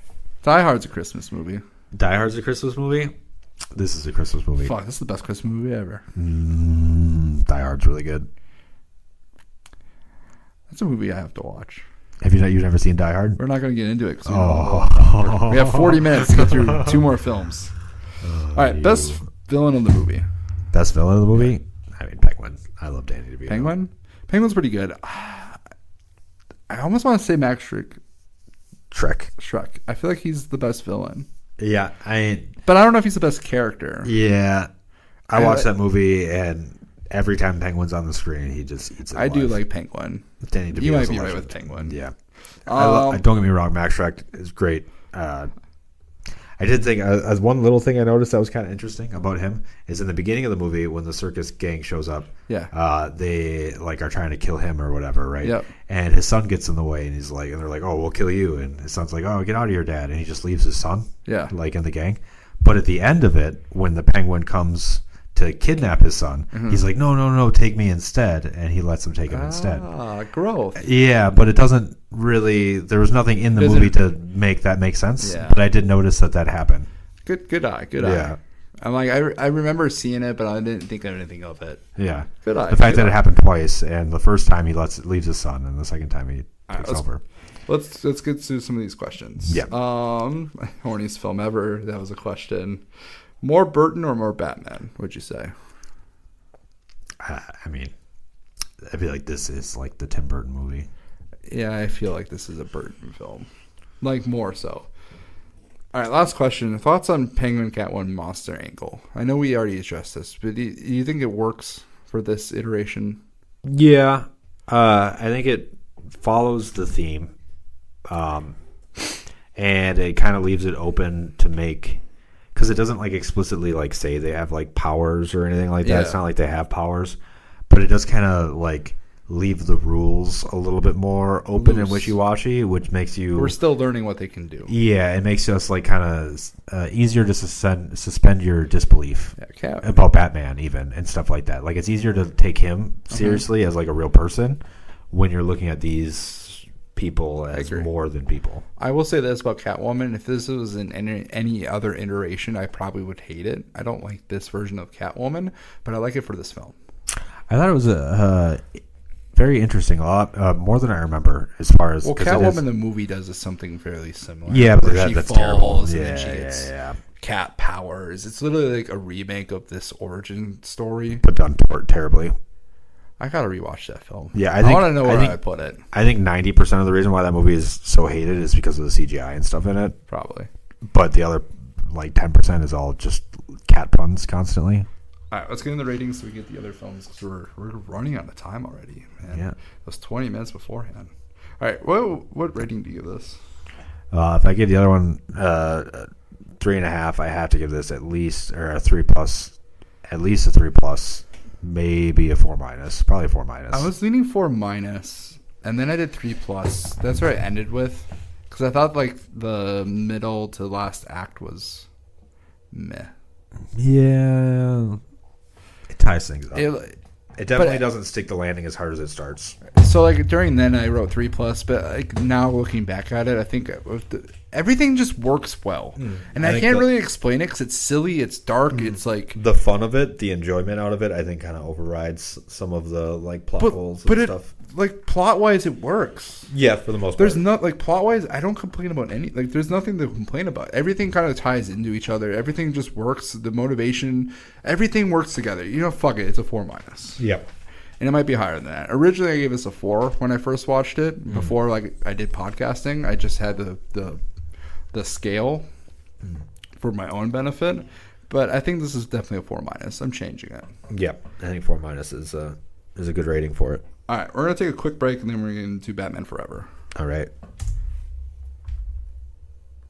Die Hard's a Christmas movie. Die Hard's a Christmas movie. This is a Christmas movie. Fuck, this is the best Christmas movie ever. Die Hard's really good. That's a movie I have to watch. You've never seen Die Hard? We're not going to get into it because we have 40 minutes to get through 2 more films. All right, best villain of the movie. Best villain of the movie? I mean, Penguin. I love Danny DeVito. Penguin? Penguin's pretty good. I almost want to say Max Shrek. I feel like he's the best villain. Yeah, but I don't know if he's the best character. Yeah, I watched that movie, and every time Penguin's on the screen, he just eats it. I do like Penguin. Danny DeVito. You might be right with Penguin. Yeah, don't get me wrong. Max Shrek is great. I did think as one little thing I noticed that was kind of interesting about him is in the beginning of the movie when the circus gang shows up. Yeah. They like are trying to kill him or whatever, right? Yep. And his son gets in the way, and he's like, and they're like, "Oh, we'll kill you." And his son's like, "Oh, get out of here, Dad!" And he just leaves his son. Yeah. Like in the gang. But at the end of it, when the Penguin comes to kidnap his son, he's like, no, take me instead, and he lets him take him instead. Growth. Yeah, but it doesn't really. There was nothing in the movie to make that make sense. Yeah. But I did notice that happened. Good eye. I'm like, I remember seeing it, but I didn't think of anything of it. Yeah, good eye. The fact that it happened twice, and the first time he leaves his son, and the second time he takes over. Let's get to some of these questions. Yeah. Horniest film ever. That was a question. More Burton or more Batman, would you say? I mean, I feel like this is like the Tim Burton movie. Yeah, I feel like this is a Burton film. Like, more so. All right, last question. Thoughts on Penguin, Catwoman, monster angle? I know we already addressed this, but do you think it works for this iteration? Yeah. I think it follows the theme. And it kind of leaves it open to make... Because it doesn't like explicitly like say they have like powers or anything like that. Yeah. It's not like they have powers, but it does kind of like leave the rules a little bit more open and wishy-washy, which makes you... We're still learning what they can do. Yeah, it makes us like kind of easier to suspend your disbelief about Batman even and stuff like that. Like it's easier to take him seriously as like a real person when you're looking at these people as more than people. I will say this about Catwoman: if this was in any other iteration, I probably would hate it. I don't like this version of Catwoman, but I like it for this film. I thought it was very interesting, a lot more than I remember as far as... Well, Catwoman the movie does something fairly similar. Yeah, but that's terrible. And then she gets cat powers. It's literally like a remake of this origin story, but done terribly. I gotta rewatch that film. Yeah, I want to know where I put it. I think 90% of the reason why that movie is so hated is because of the CGI and stuff in it. Probably. But the other like 10% is all just cat puns constantly. All right, let's get in the ratings so we get the other films because we're running out of time already, man. Yeah, it was 20 minutes beforehand. All right, what rating do you give this? If I give the other one 3.5, I have to give this at least a 3+, at least a 3+. Maybe a 4-, probably a 4-. I was leaning 4-, and then I did 3+. That's where I ended with, because I thought like the middle to last act was meh. Yeah, it ties things up. It definitely doesn't stick the landing as hard as it starts. So like during then I wrote 3+, but like now looking back at it, I think everything just works well, and I can't really explain it because it's silly, it's dark, it's like the fun of it, the enjoyment out of it. I think kind of overrides some of the like plot holes and stuff. like plot wise, it works. Yeah, for the most part. There's not like plot wise. I don't complain about any. Like, there's nothing to complain about. Everything kind of ties into each other. Everything just works. The motivation, everything works together. You know, fuck it. It's a 4-. Yep. And it might be higher than that. Originally, I gave this a 4 when I first watched it. Before, like, I did podcasting, I just had the scale for my own benefit. But I think this is definitely a 4-. I'm changing it. Yep. I think 4- is a good rating for it. All right, we're gonna take a quick break and then we're gonna do Batman Forever. All right.